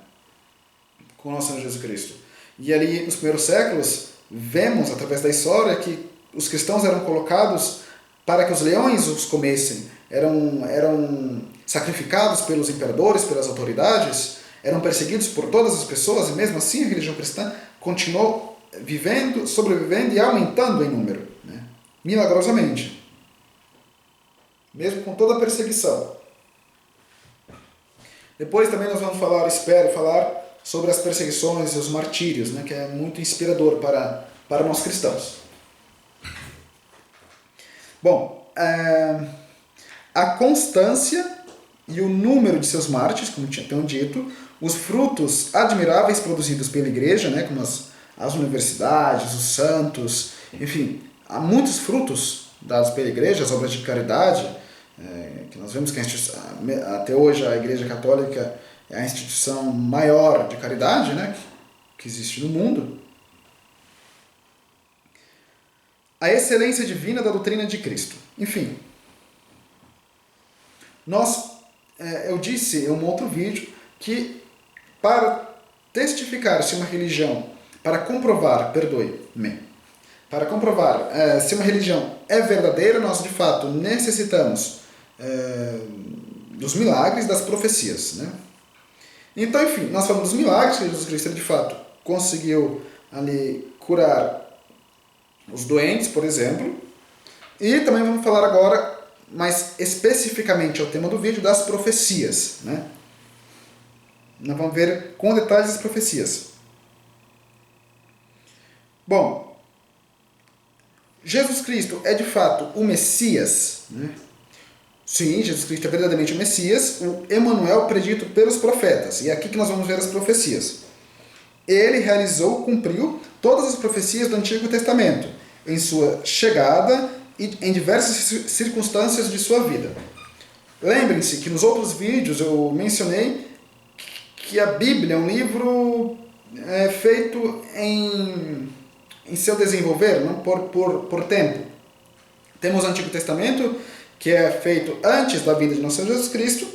Com o nosso Senhor Jesus Cristo. E ali, nos primeiros séculos, vemos, através da história, que os cristãos eram colocados para que os leões os comessem, eram sacrificados pelos imperadores, pelas autoridades, eram perseguidos por todas as pessoas, e mesmo assim a religião cristã continuou vivendo, sobrevivendo e aumentando em número, né? Milagrosamente, mesmo com toda a perseguição. Depois também nós vamos espero falar sobre as perseguições e os martírios, né? Que é muito inspirador para nós cristãos. Bom, a constância e o número de seus mártires, como tinham dito, os frutos admiráveis produzidos pela Igreja, né, como as universidades, os santos, enfim, há muitos frutos dados pela Igreja, as obras de caridade, que nós vemos que até hoje a Igreja Católica é a instituição maior de caridade, né, que existe no mundo. A excelência divina da doutrina de Cristo. Enfim, eu disse em um outro vídeo que para testificar se uma religião, para comprovar se uma religião é verdadeira, nós de fato necessitamos dos milagres, das profecias, né? Então, enfim, nós falamos dos milagres, que Jesus Cristo de fato conseguiu ali curar os doentes, por exemplo, e também vamos falar agora, mais especificamente ao tema do vídeo, das profecias, né? Nós vamos ver com detalhes as profecias. Bom, Jesus Cristo é de fato o Messias, né? Sim, Jesus Cristo é verdadeiramente o Messias, o Emanuel predito pelos profetas. E é aqui que nós vamos ver as profecias. Ele realizou, cumpriu todas as profecias do Antigo Testamento em sua chegada e em diversas circunstâncias de sua vida. Lembrem-se que nos outros vídeos eu mencionei que a Bíblia é um livro feito em seu desenvolver, não? por tempo. Temos o Antigo Testamento, que é feito antes da vida de nosso Senhor Jesus Cristo,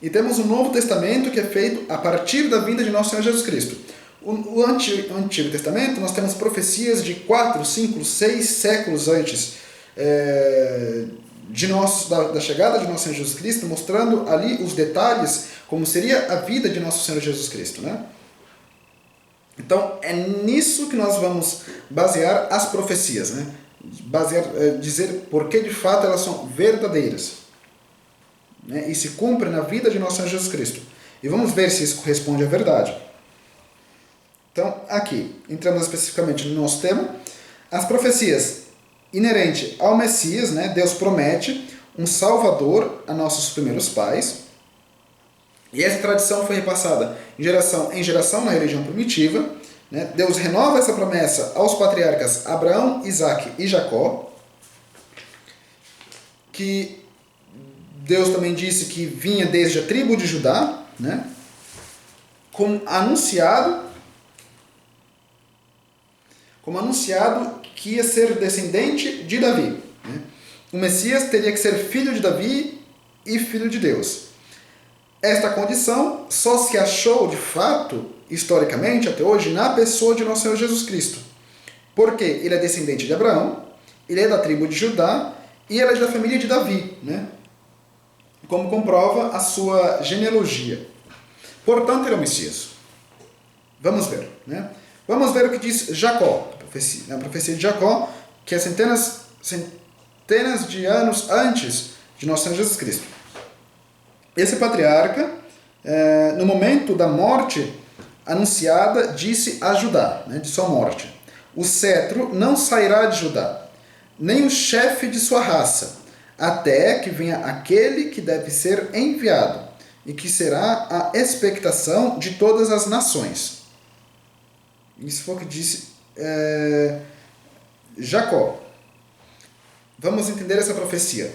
e temos o Novo Testamento, que é feito a partir da vinda de nosso Senhor Jesus Cristo. O Antigo Testamento, nós temos profecias de 4, 5, 6 séculos antes da chegada de nosso Senhor Jesus Cristo, mostrando ali os detalhes, como seria a vida de nosso Senhor Jesus Cristo, né? Então, é nisso que nós vamos basear as profecias, né? Dizer por que de fato elas são verdadeiras, né? E se cumprem na vida de nosso Senhor Jesus Cristo. E vamos ver se isso corresponde à verdade. Então, aqui, entramos especificamente no nosso tema, as profecias inerentes ao Messias, né? Deus promete um Salvador a nossos primeiros pais. E essa tradição foi repassada em geração na religião primitiva, né? Deus renova essa promessa aos patriarcas Abraão, Isaque e Jacó, que Deus também disse que vinha desde a tribo de Judá, né? como anunciado que ia ser descendente de Davi, né? O Messias teria que ser filho de Davi e filho de Deus. Esta condição só se achou de fato, historicamente, até hoje, na pessoa de nosso Senhor Jesus Cristo. Porque ele é descendente de Abraão, ele é da tribo de Judá e ele é da família de Davi, né? Como comprova a sua genealogia. Portanto, ele é o Messias. Vamos ver, né? Vamos ver o que diz Jacó, a profecia de Jacó, que é centenas de anos antes de nosso Senhor Jesus Cristo. Esse patriarca, no momento da morte anunciada, disse a Judá, né, de sua morte: o cetro não sairá de Judá, nem o chefe de sua raça, até que venha aquele que deve ser enviado, e que será a expectação de todas as nações. Isso foi o que disse Jacó. Vamos entender essa profecia.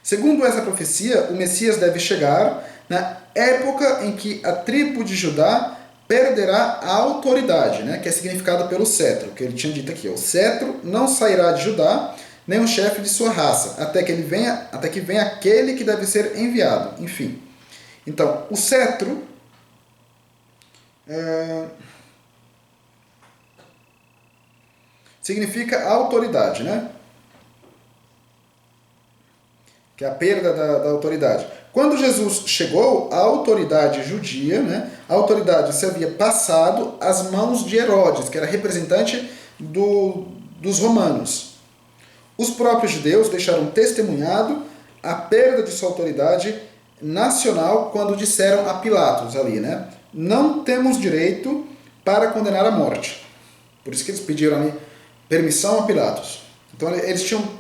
Segundo essa profecia, o Messias deve chegar na época em que a tribo de Judá perderá a autoridade, né, que é significado pelo cetro, que ele tinha dito aqui. O cetro não sairá de Judá, nem o chefe de sua raça, até que venha aquele que deve ser enviado. Enfim. Então, o cetro significa autoridade, né? Que é a perda da autoridade. Quando Jesus chegou, a autoridade judia, né, a autoridade se havia passado às mãos de Herodes, que era representante dos romanos. Os próprios judeus deixaram testemunhado a perda de sua autoridade nacional quando disseram a Pilatos ali, né, não temos direito para condenar à morte. Por isso que eles pediram ali permissão a Pilatos. Então eles tinham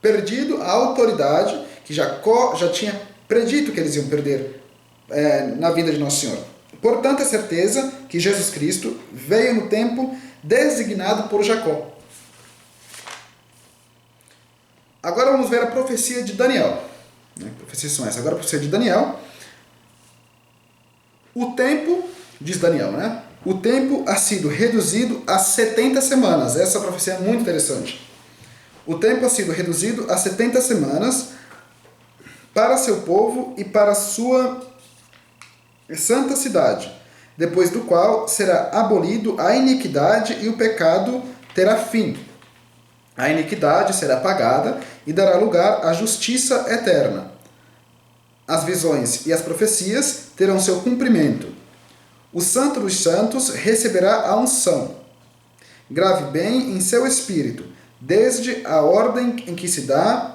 perdido a autoridade que Jacó já tinha predito que eles iam perder na vida de Nosso Senhor. Portanto, é certeza que Jesus Cristo veio no tempo designado por Jacó. Agora vamos ver a profecia de Daniel. Profecias são essas. Agora a profecia de Daniel. O tempo, diz Daniel, né? O tempo ha sido reduzido a 70 semanas. Essa profecia é muito interessante. O tempo ha sido reduzido a 70 semanas para seu povo e para sua santa cidade, depois do qual será abolido a iniquidade e o pecado terá fim. A iniquidade será apagada e dará lugar à justiça eterna. As visões e as profecias terão seu cumprimento. O Santo dos Santos receberá a unção. Grave bem em seu espírito, desde a ordem em que se dá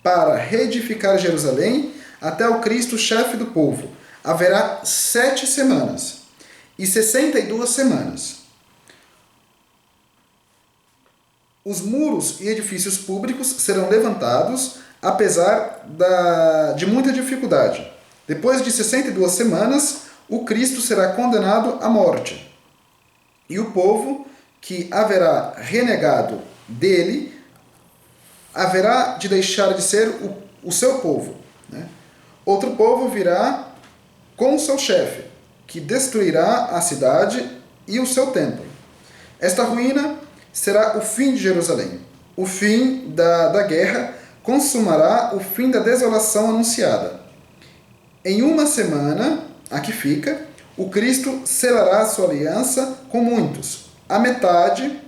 para reedificar Jerusalém até o Cristo, chefe do povo. Haverá 7 semanas e 62 semanas. Os muros e edifícios públicos serão levantados, apesar de muita dificuldade. Depois de 62 semanas, o Cristo será condenado à morte. E o povo que haverá renegado dele haverá de deixar de ser o seu povo, né? Outro povo virá com o seu chefe, que destruirá a cidade e o seu templo. Esta ruína será o fim de Jerusalém. O fim da guerra consumará o fim da desolação anunciada. Em uma semana, a que fica, o Cristo selará sua aliança com muitos. A metade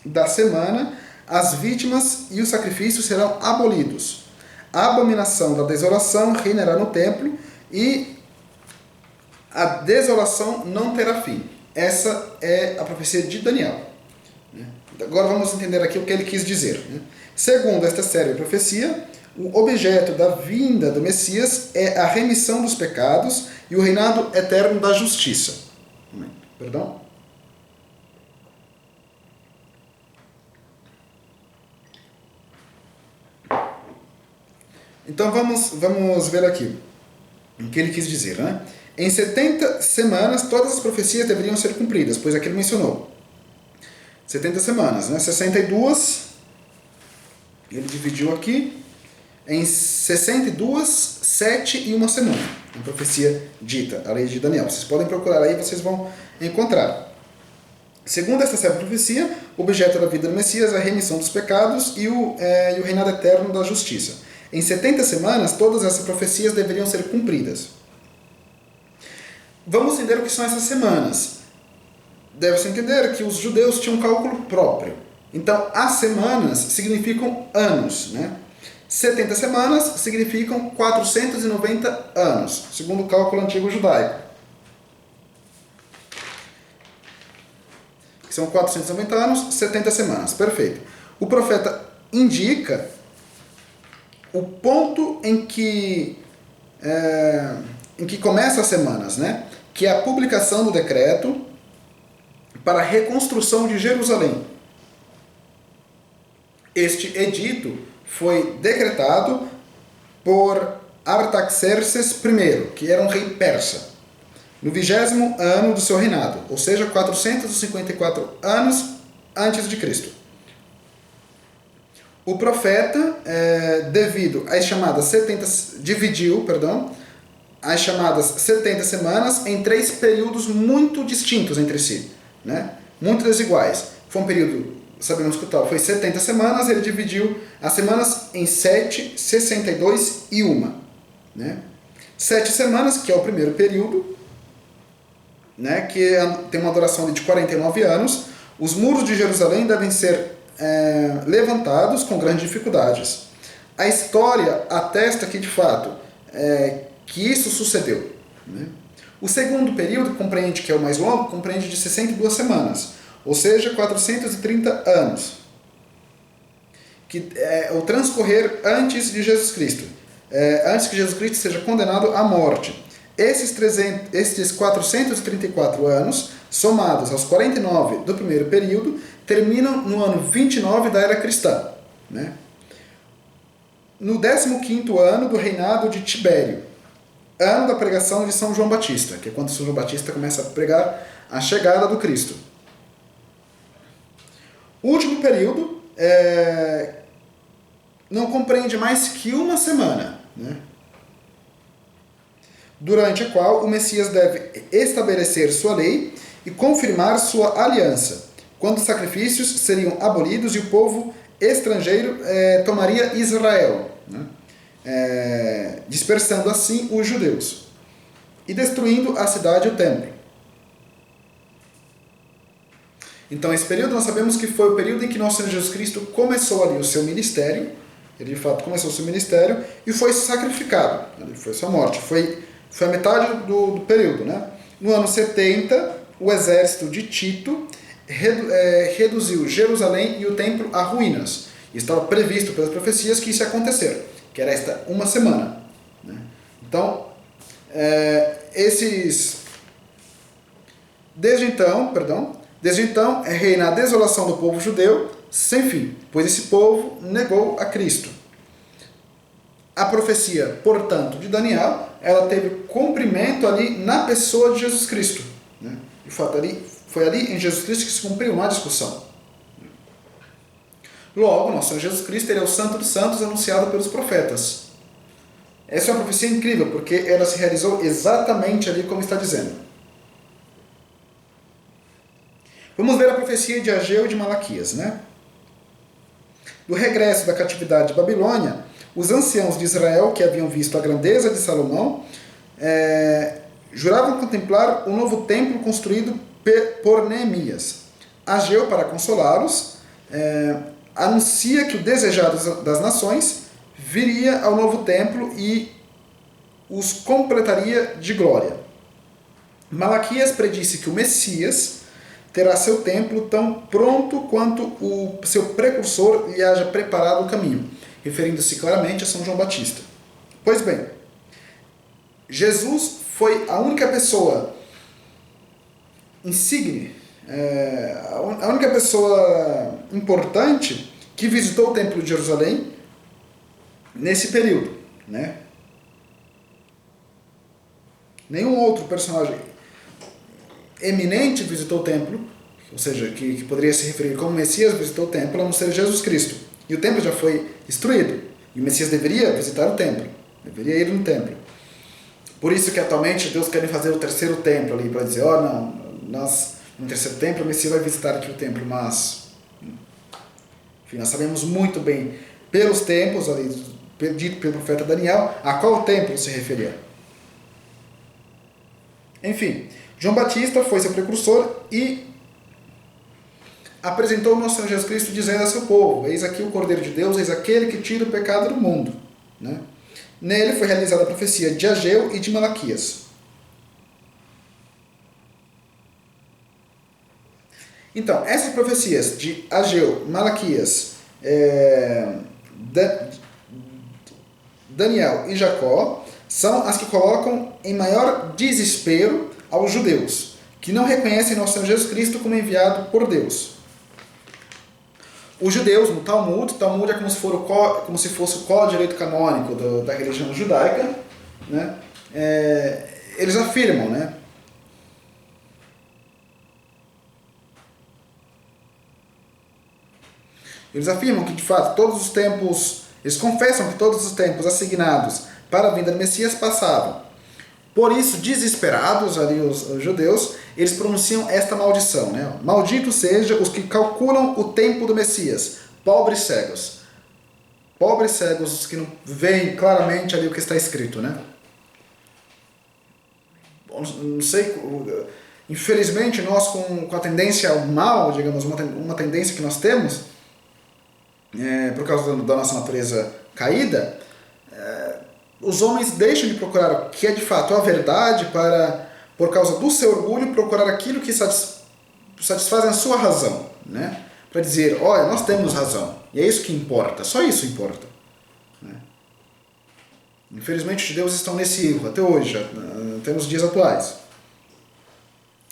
da semana, as vítimas e os sacrifícios serão abolidos. A abominação da desolação reinará no templo e a desolação não terá fim. Essa é a profecia de Daniel. Agora vamos entender aqui o que ele quis dizer. Segundo esta série de profecia, o objeto da vinda do Messias é a remissão dos pecados e o reinado eterno da justiça. Perdão? Então vamos ver aqui o que ele quis dizer, né? Em 70 semanas todas as profecias deveriam ser cumpridas, pois aqui ele mencionou 70 semanas, né? 62, ele dividiu aqui em 62, 7 e uma semana. A profecia dita, a lei de Daniel. Vocês podem procurar aí, vocês vão encontrar. Segundo esta série de profecia, o objeto da vida do Messias é a remissão dos pecados e o reinado eterno da justiça. Em 70 semanas, todas essas profecias deveriam ser cumpridas. Vamos entender o que são essas semanas. Deve-se entender que os judeus tinham um cálculo próprio. Então, as semanas significam anos, né? 70 semanas significam 490 anos, segundo o cálculo antigo judaico. São 490 anos, 70 semanas. Perfeito. O profeta indica o ponto em que começam as semanas, né? Que é a publicação do decreto para a reconstrução de Jerusalém. Este edito foi decretado por Artaxerxes I, que era um rei persa, no 20º ano do seu reinado, ou seja, 454 anos antes de Cristo. O profeta, devido às chamadas dividiu as chamadas 70 semanas em 3 períodos muito distintos entre si, né? Muito desiguais. Foi um período, sabemos que o tal foi 70 semanas, ele dividiu as semanas em 7, 62 e 1. Né? 7 semanas, que é o primeiro período, né? Que tem uma duração de 49 anos. Os muros de Jerusalém devem ser levantados com grandes dificuldades. A história atesta que, de fato, que isso sucedeu. Né? O segundo período, que é o mais longo, compreende de 62 semanas, ou seja, 430 anos, que é o transcorrer antes de Jesus Cristo, antes que Jesus Cristo seja condenado à morte. Esses 434 anos, somados aos 49 do primeiro período, terminam no ano 29 da era cristã, né? No 15º ano do reinado de Tibério, ano da pregação de São João Batista, que é quando São João Batista começa a pregar a chegada do Cristo. O último período não compreende mais que uma semana, né? Durante a qual o Messias deve estabelecer sua lei e confirmar sua aliança, quando os sacrifícios seriam abolidos e o povo estrangeiro tomaria Israel, né? Dispersando assim os judeus e destruindo a cidade e o templo. Então, esse período nós sabemos que foi o período em que nosso Senhor Jesus Cristo começou ali o seu ministério. Ele, de fato, começou o seu ministério e foi sacrificado. Foi sua morte. Foi a metade do período, né? No ano 70, o exército de Tito reduziu Jerusalém e o templo a ruínas. E estava previsto pelas profecias que isso ia acontecer, que era esta uma semana. Né? Então, Desde então, reina a desolação do povo judeu, sem fim, pois esse povo negou a Cristo. A profecia, portanto, de Daniel, ela teve cumprimento ali na pessoa de Jesus Cristo, né? De fato, foi ali em Jesus Cristo que se cumpriu, uma discussão. Logo, nosso Senhor Jesus Cristo, ele é o Santo dos Santos anunciado pelos profetas. Essa é uma profecia incrível, porque ela se realizou exatamente ali como está dizendo. Vamos ver a profecia de Ageu e de Malaquias, né? Do regresso da catividade de Babilônia, os anciãos de Israel, que haviam visto a grandeza de Salomão, juravam contemplar o novo templo construído por Neemias. Ageu, para consolá-los, anuncia que o desejado das nações viria ao novo templo e os completaria de glória. Malaquias predisse que o Messias terá seu templo tão pronto quanto o seu precursor lhe haja preparado o caminho, referindo-se claramente a São João Batista. Pois bem, Jesus foi a única pessoa insigne, a única pessoa importante que visitou o Templo de Jerusalém nesse período, né? Nenhum outro personagem eminente visitou o templo, ou seja, que poderia se referir como Messias visitou o templo, a não ser Jesus Cristo. E o templo já foi destruído. E o Messias deveria visitar o templo, deveria ir no templo. Por isso que atualmente Deus quer fazer o terceiro templo ali, para dizer, no terceiro templo o Messias vai visitar aqui o templo, mas enfim, nós sabemos muito bem, pelos tempos ali, dito pelo profeta Daniel, a qual templo se referia. Enfim, João Batista foi seu precursor e apresentou o nosso Senhor Jesus Cristo dizendo a seu povo, eis aqui o Cordeiro de Deus, eis aquele que tira o pecado do mundo, né? Nele foi realizada a profecia de Ageu e de Malaquias. Então, essas profecias de Ageu, Malaquias, Daniel e Jacó são as que colocam em maior desespero aos judeus, que não reconhecem nosso Senhor Jesus Cristo como enviado por Deus. Os judeus, no Talmud é como se fosse o código de direito canônico da religião judaica, né? Eles afirmam, né? Eles afirmam que, de fato, eles confessam que todos os tempos assignados para a vinda do Messias passavam. Por isso, desesperados ali os judeus, eles pronunciam esta maldição, né? Maldito seja os que calculam o tempo do Messias, pobres cegos. Pobres cegos, os que não veem claramente ali o que está escrito, né? Não sei, infelizmente nós com a tendência ao mal, digamos, uma tendência que nós temos, por causa da nossa natureza caída, os homens deixam de procurar o que é de fato a verdade para, por causa do seu orgulho, procurar aquilo que satisfaz a sua razão, né? Para dizer, olha, nós temos razão, e é isso que importa, só isso importa, né? Infelizmente os judeus estão nesse erro até hoje, até nos dias atuais.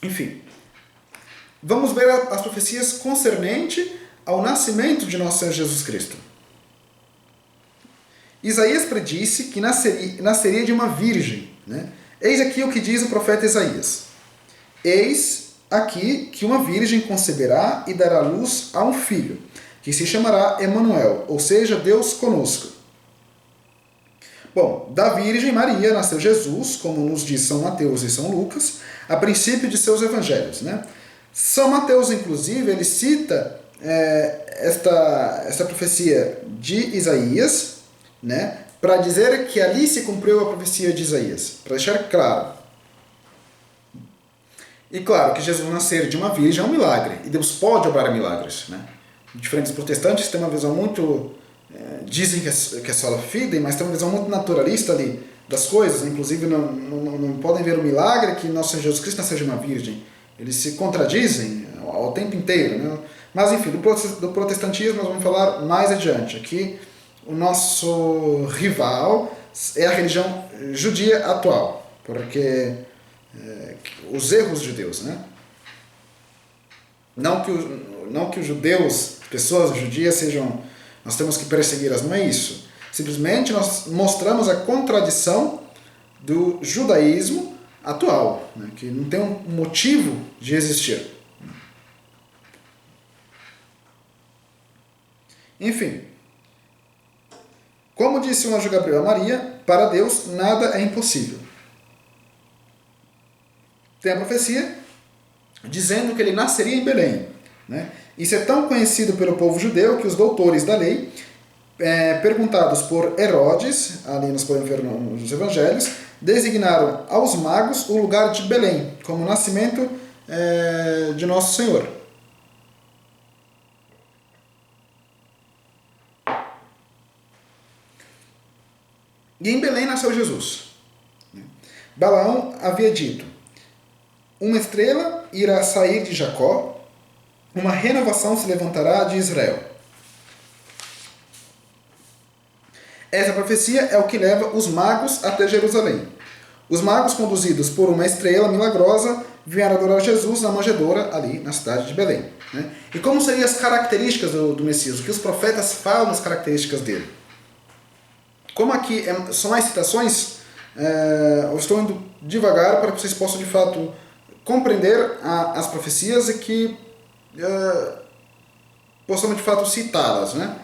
Enfim, vamos ver as profecias concernente ao nascimento de nosso Senhor Jesus Cristo. Isaías predisse que nasceria de uma virgem, né? Eis aqui o que diz o profeta Isaías. Eis aqui que uma virgem conceberá e dará luz a um filho, que se chamará Emanuel, ou seja, Deus conosco. Bom, da Virgem Maria nasceu Jesus, como nos diz São Mateus e São Lucas, a princípio de seus evangelhos, né? São Mateus, inclusive, ele cita esta profecia de Isaías, né, para dizer que ali se cumpriu a profecia de Isaías, para deixar claro. E claro que Jesus nascer de uma virgem é um milagre, e Deus pode obrar milagres, né? Diferentes protestantes têm uma visão muito, dizem que é sola fide, mas têm uma visão muito naturalista ali das coisas, inclusive não podem ver o milagre que nosso Senhor Jesus Cristo nasceu de uma virgem. Eles se contradizem ao tempo inteiro, né? Mas enfim, do protestantismo nós vamos falar mais adiante. Aqui o nosso rival é a religião judia atual, porque os erros judeus, né? Não que os judeus, pessoas judias sejam, nós temos que persegui-las, não é isso. Simplesmente nós mostramos a contradição do judaísmo atual, né, que não tem um motivo de existir. Enfim, como disse o anjo Gabriel a Maria, para Deus nada é impossível. Tem a profecia dizendo que ele nasceria em Belém, né? Isso é tão conhecido pelo povo judeu que os doutores da lei, perguntados por Herodes, ali nós podemos ver nos evangelhos, designaram aos magos o lugar de Belém, como o nascimento de Nosso Senhor. E em Belém nasceu Jesus. Balaão havia dito: uma estrela irá sair de Jacó, uma renovação se levantará de Israel. Essa profecia é o que leva os magos até Jerusalém. Os magos, conduzidos por uma estrela milagrosa, vieram adorar Jesus na manjedoura, ali na cidade de Belém. Né? E como seriam as características do Messias? O que os profetas falam das características dele? Como aqui são mais citações, eu estou indo devagar para que vocês possam, de fato, compreender as profecias e que possamos, de fato, citá-las, né?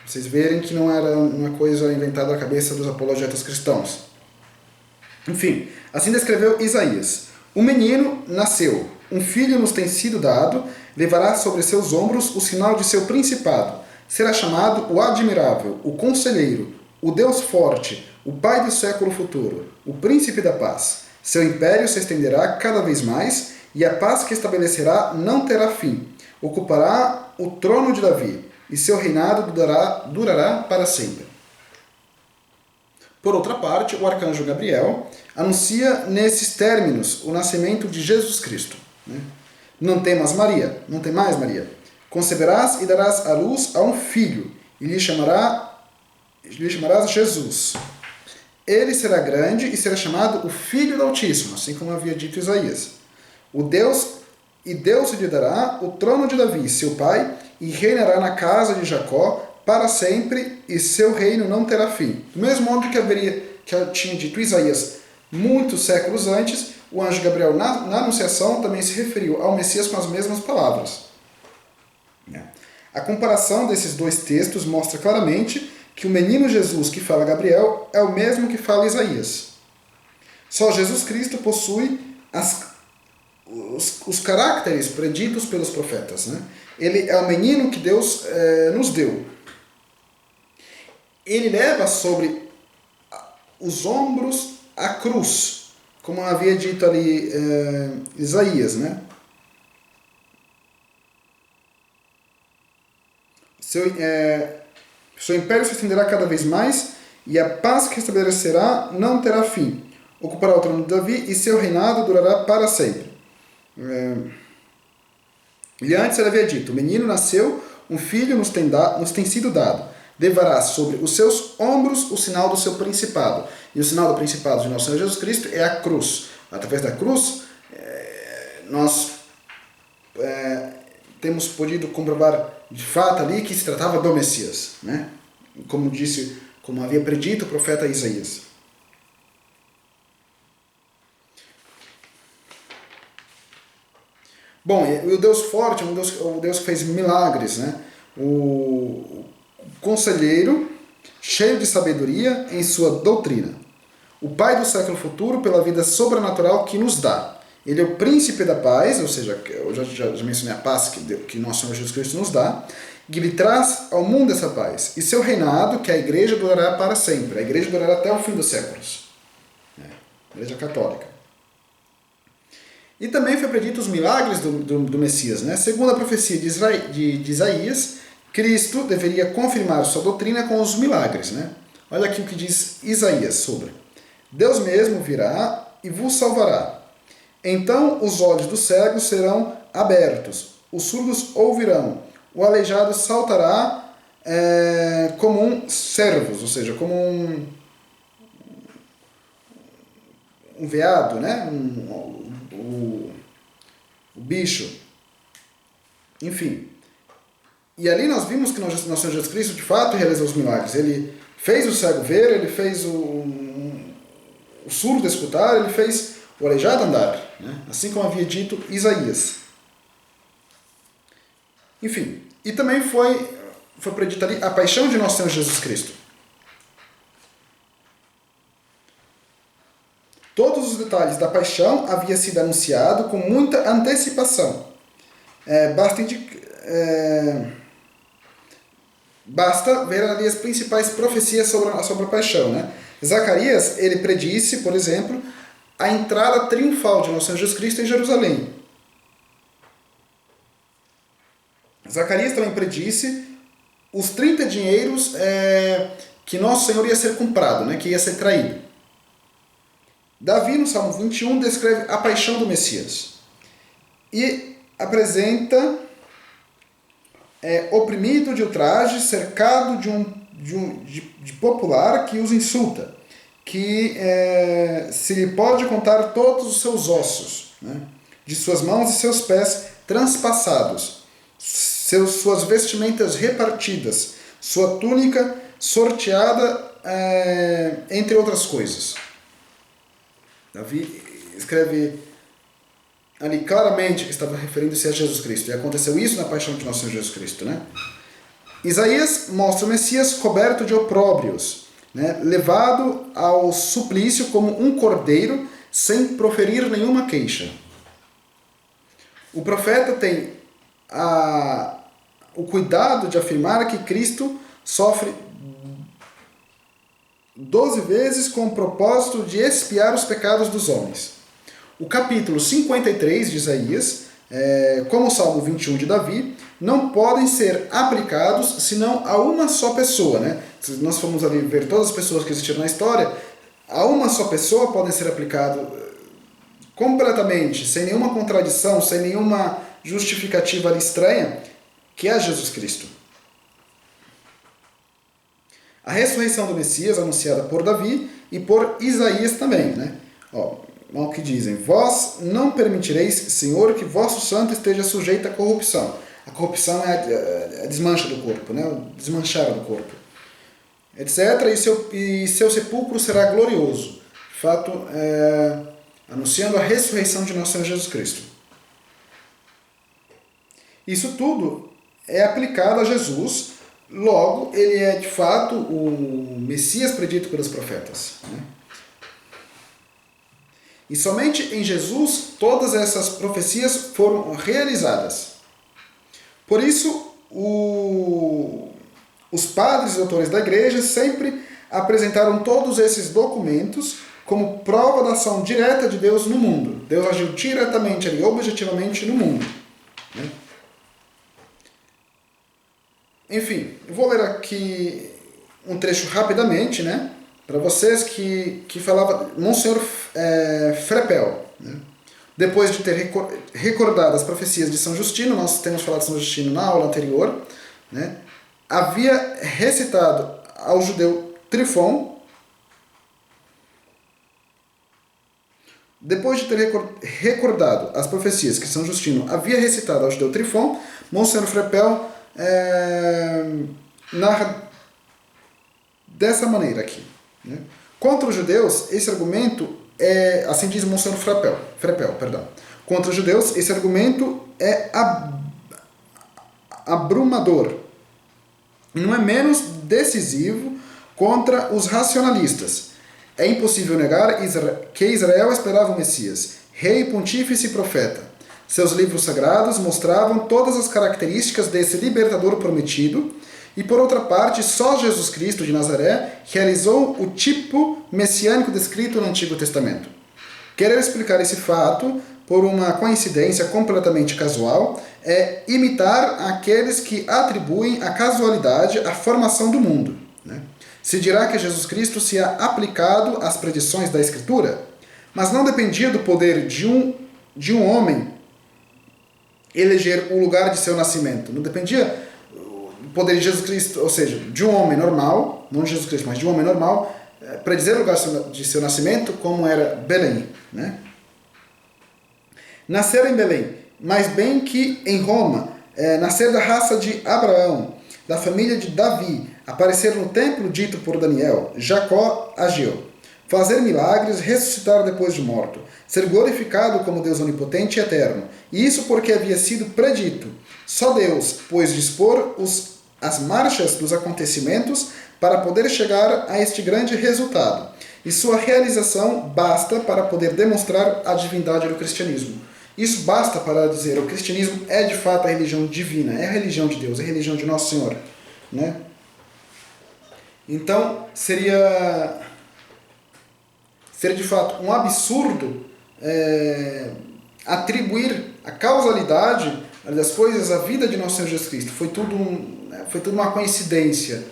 Vocês verem que não era uma coisa inventada da cabeça dos apologetas cristãos. Enfim, assim descreveu Isaías: um menino nasceu, um filho nos tem sido dado, levará sobre seus ombros o sinal de seu principado. Será chamado o Admirável, o Conselheiro, o Deus Forte, o Pai do século futuro, o Príncipe da Paz. Seu império se estenderá cada vez mais, e a paz que estabelecerá não terá fim. Ocupará o trono de Davi, e seu reinado durará para sempre. Por outra parte, o arcanjo Gabriel anuncia nesses términos o nascimento de Jesus Cristo. Não temas, Maria, não temais, Maria. Conceberás e darás à luz a um filho, e lhe chamarás Jesus. Ele será grande e será chamado o Filho do Altíssimo, assim como havia dito Isaías. Deus lhe dará o trono de Davi, seu pai, e reinará na casa de Jacó para sempre, e seu reino não terá fim. Do mesmo modo que tinha dito Isaías muitos séculos antes, o anjo Gabriel, na Anunciação, também se referiu ao Messias com as mesmas palavras. A comparação desses dois textos mostra claramente que o menino Jesus que fala Gabriel é o mesmo que fala Isaías. Só Jesus Cristo possui os caracteres preditos pelos profetas. Né? Ele é o menino que Deus nos deu. Ele leva sobre os ombros a cruz, como havia dito ali Isaías. Né? Seu império se estenderá cada vez mais, e a paz que estabelecerá não terá fim. Ocupará o trono de Davi, e seu reinado durará para sempre. E antes ele havia dito: o menino nasceu, um filho nos tem sido dado. Levará sobre os seus ombros o sinal do seu principado. E o sinal do principado de nosso Senhor Jesus Cristo é a cruz. Através da cruz, nós temos podido comprovar de fato ali que se tratava do Messias, né? Como havia predito o profeta Isaías. Bom, o Deus forte, o Deus que fez milagres, né? O conselheiro, cheio de sabedoria em sua doutrina. O Pai do século futuro pela vida sobrenatural que nos dá. Ele é o príncipe da paz, ou seja, eu já mencionei a paz que nosso Senhor Jesus Cristo nos dá, que ele traz ao mundo essa paz. E seu reinado, que a igreja durará para sempre. A igreja durará até o fim dos séculos. A igreja católica. E também foi predito os milagres do Messias. Né? Segundo a profecia de Isaías, Cristo deveria confirmar sua doutrina com os milagres. Né? Olha aqui o que diz Isaías sobre: Deus mesmo virá e vos salvará. Então os olhos dos cegos serão abertos, os surdos ouvirão, o aleijado saltará como um cervos, ou seja, como um veado, né? O bicho. Enfim. E ali nós vimos que nosso Senhor Jesus Cristo, de fato, realizou os milagres. Ele fez o cego ver, ele fez o surdo escutar, ele fez o aleijado andar, né? Assim como havia dito Isaías. Enfim, e também foi predita ali a paixão de nosso Senhor Jesus Cristo. Todos os detalhes da paixão havia sido anunciado com muita antecipação. Basta ver ali as principais profecias sobre a paixão, né? Zacarias, ele predisse, por exemplo, a entrada triunfal de nosso Senhor Jesus Cristo em Jerusalém. Zacarias também predisse os 30 dinheiros que nosso Senhor ia ser comprado, né? Que ia ser traído. Davi, no Salmo 21, descreve a paixão do Messias e apresenta oprimido de ultraje, cercado de popular que os insulta, que se lhe pode contar todos os seus ossos, né? De suas mãos e seus pés transpassados, suas vestimentas repartidas, sua túnica sorteada, entre outras coisas. Davi escreve ali claramente que estava referindo-se a Jesus Cristo. E aconteceu isso na paixão de nosso Senhor Jesus Cristo, né? Isaías mostra o Messias coberto de opróbrios, né? Levado ao suplício como um cordeiro, sem proferir nenhuma queixa. O profeta tem o cuidado de afirmar que Cristo sofre 12 vezes com o propósito de expiar os pecados dos homens. O capítulo 53 de Isaías, como o Salmo 21 de Davi, não podem ser aplicados senão a uma só pessoa, né? Se nós formos ali ver todas as pessoas que existiram na história, a uma só pessoa podem ser aplicados completamente, sem nenhuma contradição, sem nenhuma justificativa ali estranha, que é Jesus Cristo. A ressurreição do Messias, anunciada por Davi e por Isaías também, né? Olha o que dizem: vós não permitireis, Senhor, que vosso santo esteja sujeito à corrupção. A corrupção é a desmancha do corpo, né? O desmanchar do corpo, etc. E seu sepulcro será glorioso. De fato, anunciando a ressurreição de nosso Senhor Jesus Cristo. Isso tudo é aplicado a Jesus. Logo, ele é de fato o Messias predito pelos profetas, né? E somente em Jesus todas essas profecias foram realizadas. Por isso, os padres e doutores da igreja sempre apresentaram todos esses documentos como prova da ação direta de Deus no mundo. Deus agiu diretamente ali, objetivamente no mundo, né? Enfim, eu vou ler aqui um trecho rapidamente, né, para vocês que falava Monsenhor Frepel, né? Depois de ter recordado as profecias de São Justino, nós temos falado de São Justino na aula anterior, né, havia recitado ao judeu Trifon. Depois de ter recordado as profecias que São Justino havia recitado ao judeu Trifon, Monsenhor Frepel narra dessa maneira aqui, né? Contra os judeus, esse argumento assim diz Monsenhor Frepel, contra os judeus, esse argumento é abrumador e não é menos decisivo contra os racionalistas. É impossível negar que Israel esperava o Messias, rei, pontífice e profeta. Seus livros sagrados mostravam todas as características desse libertador prometido, e por outra parte, só Jesus Cristo de Nazaré realizou o tipo messiânico descrito no Antigo Testamento. Querer explicar esse fato por uma coincidência completamente casual é imitar aqueles que atribuem à casualidade a formação do mundo, né? Se dirá que Jesus Cristo se ha aplicado às predições da Escritura, mas não dependia do poder de um homem eleger o lugar de seu nascimento. Não dependia do poder de Jesus Cristo, ou seja, de um homem normal, não de Jesus Cristo, mas de um homem normal, para dizer o lugar de seu nascimento, como era Belém, né? Nascer em Belém, mas bem que em Roma, nascer da raça de Abraão, da família de Davi, aparecer no templo dito por Daniel, Jacó agiu, fazer milagres, ressuscitar depois de morto, ser glorificado como Deus onipotente e eterno, e isso porque havia sido predito. Só Deus, pois dispor as marchas dos acontecimentos para poder chegar a este grande resultado, e sua realização basta para poder demonstrar a divindade do cristianismo. Isso basta para dizer, o cristianismo é de fato a religião divina, é a religião de Deus, é a religião de Nosso Senhor, né? Então, seria de fato um absurdo atribuir a causalidade das coisas à vida de Nosso Senhor Jesus Cristo. Foi tudo uma coincidência.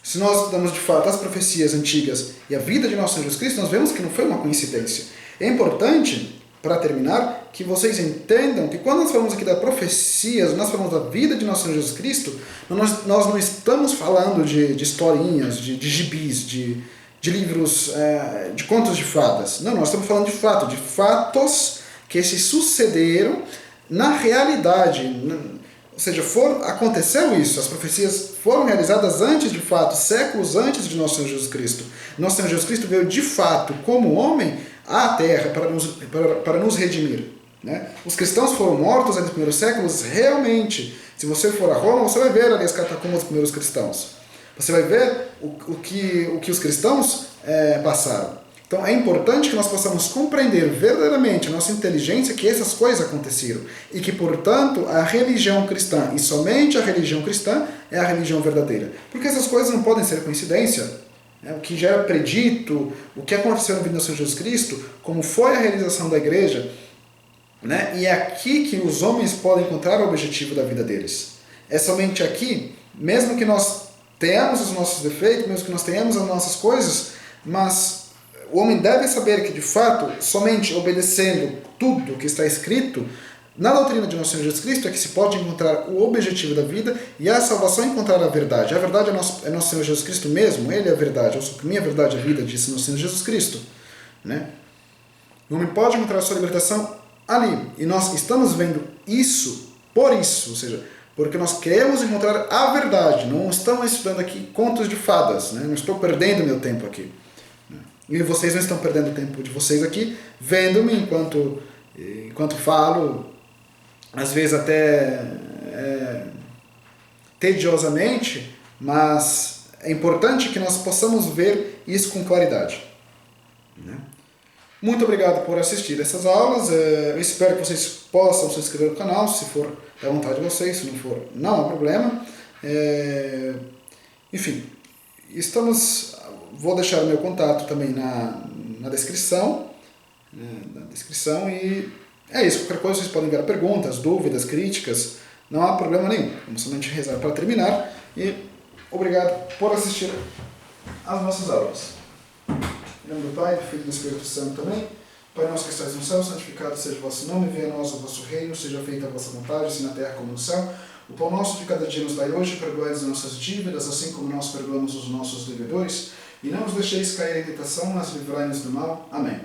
Se nós estudamos de fato as profecias antigas e a vida de Nosso Senhor Jesus Cristo, nós vemos que não foi uma coincidência. É importante, para terminar, que vocês entendam que quando nós falamos aqui da profecia, nós falamos da vida de Nosso Senhor Jesus Cristo, nós não estamos falando de historinhas, de gibis, de livros, de contos de fadas. Não, nós estamos falando de fatos que se sucederam na realidade. Ou seja, aconteceu isso, as profecias foram realizadas antes de fato, séculos antes de Nosso Senhor Jesus Cristo. Nosso Senhor Jesus Cristo veio de fato, como homem, à Terra para nos redimir. Né? Os cristãos foram mortos nos primeiros séculos, realmente. Se você for a Roma, você vai ver ali as catacumbas dos primeiros cristãos. Você vai ver o que os cristãos passaram. Então é importante que nós possamos compreender verdadeiramente a nossa inteligência que essas coisas aconteceram. E que, portanto, a religião cristã, e somente a religião cristã, é a religião verdadeira. Porque essas coisas não podem ser coincidência. O que já era predito, o que aconteceu na vida do Senhor Jesus Cristo, como foi a realização da igreja, né? E é aqui que os homens podem encontrar o objetivo da vida deles. É somente aqui, mesmo que nós tenhamos os nossos defeitos, mesmo que nós tenhamos as nossas coisas, mas o homem deve saber que, de fato, somente obedecendo tudo o que está escrito na doutrina de Nosso Senhor Jesus Cristo é que se pode encontrar o objetivo da vida e a salvação é encontrar a verdade. A verdade é Nosso Senhor Jesus Cristo mesmo, Ele é a verdade. Eu sou minha verdade é a vida, disse Nosso Senhor Jesus Cristo. Né? O homem pode encontrar a sua libertação ali. E nós estamos vendo isso, por isso, ou seja, porque nós queremos encontrar a verdade. Não estamos estudando aqui contos de fadas. Né? Não estou perdendo meu tempo aqui. E vocês não estão perdendo o tempo de vocês aqui, vendo-me enquanto falo, às vezes até tediosamente, mas é importante que nós possamos ver isso com claridade. Né? Muito obrigado por assistir essas aulas, eu espero que vocês possam se inscrever no canal, se for da vontade de vocês, se não for, não há problema. Enfim, vou deixar o meu contato também na descrição, e é isso. Qualquer coisa vocês podem enviar perguntas, dúvidas, críticas, não há problema nenhum. Vamos somente rezar para terminar e obrigado por assistir às nossas aulas. Em nome do Pai, do Filho e do Espírito Santo também. Pai nosso que estais no céu, santificado seja o vosso nome, venha a nós o vosso reino, seja feita a vossa vontade, assim na terra como no céu. O pão nosso de cada dia nos dai hoje, perdoai as nossas dívidas, assim como nós perdoamos os nossos devedores, e não nos deixeis cair em tentação, mas livrai-nos do mal. Amém.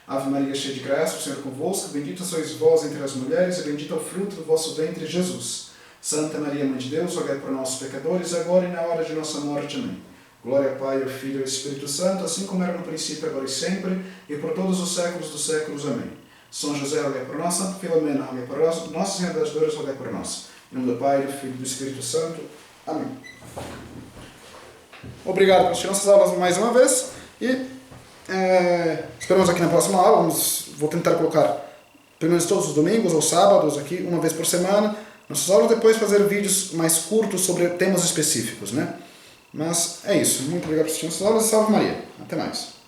Ave Maria, cheia de graça, o Senhor é convosco, bendita sois vós entre as mulheres, e bendito é o fruto do vosso ventre, Jesus. Santa Maria, Mãe de Deus, rogai por nós, pecadores, agora e na hora de nossa morte. Amém. Glória ao Pai, ao Filho e ao Espírito Santo, assim como era no princípio, agora e sempre, e por todos os séculos dos séculos. Amém. São José, rogai por nós. Santa Filomena, rogai por nós. Nossa Senhora das Dores, rogai por nós. Em nome do Pai, do Filho e do Espírito Santo. Amém. Obrigado por assistir nossas aulas mais uma vez. E esperamos aqui na próxima aula. Vou tentar colocar pelo menos todos os domingos ou sábados aqui, uma vez por semana, nossas aulas, depois fazer vídeos mais curtos sobre temas específicos, né? Mas é isso. Muito obrigado por assistir nossas aulas e salve Maria. Até mais.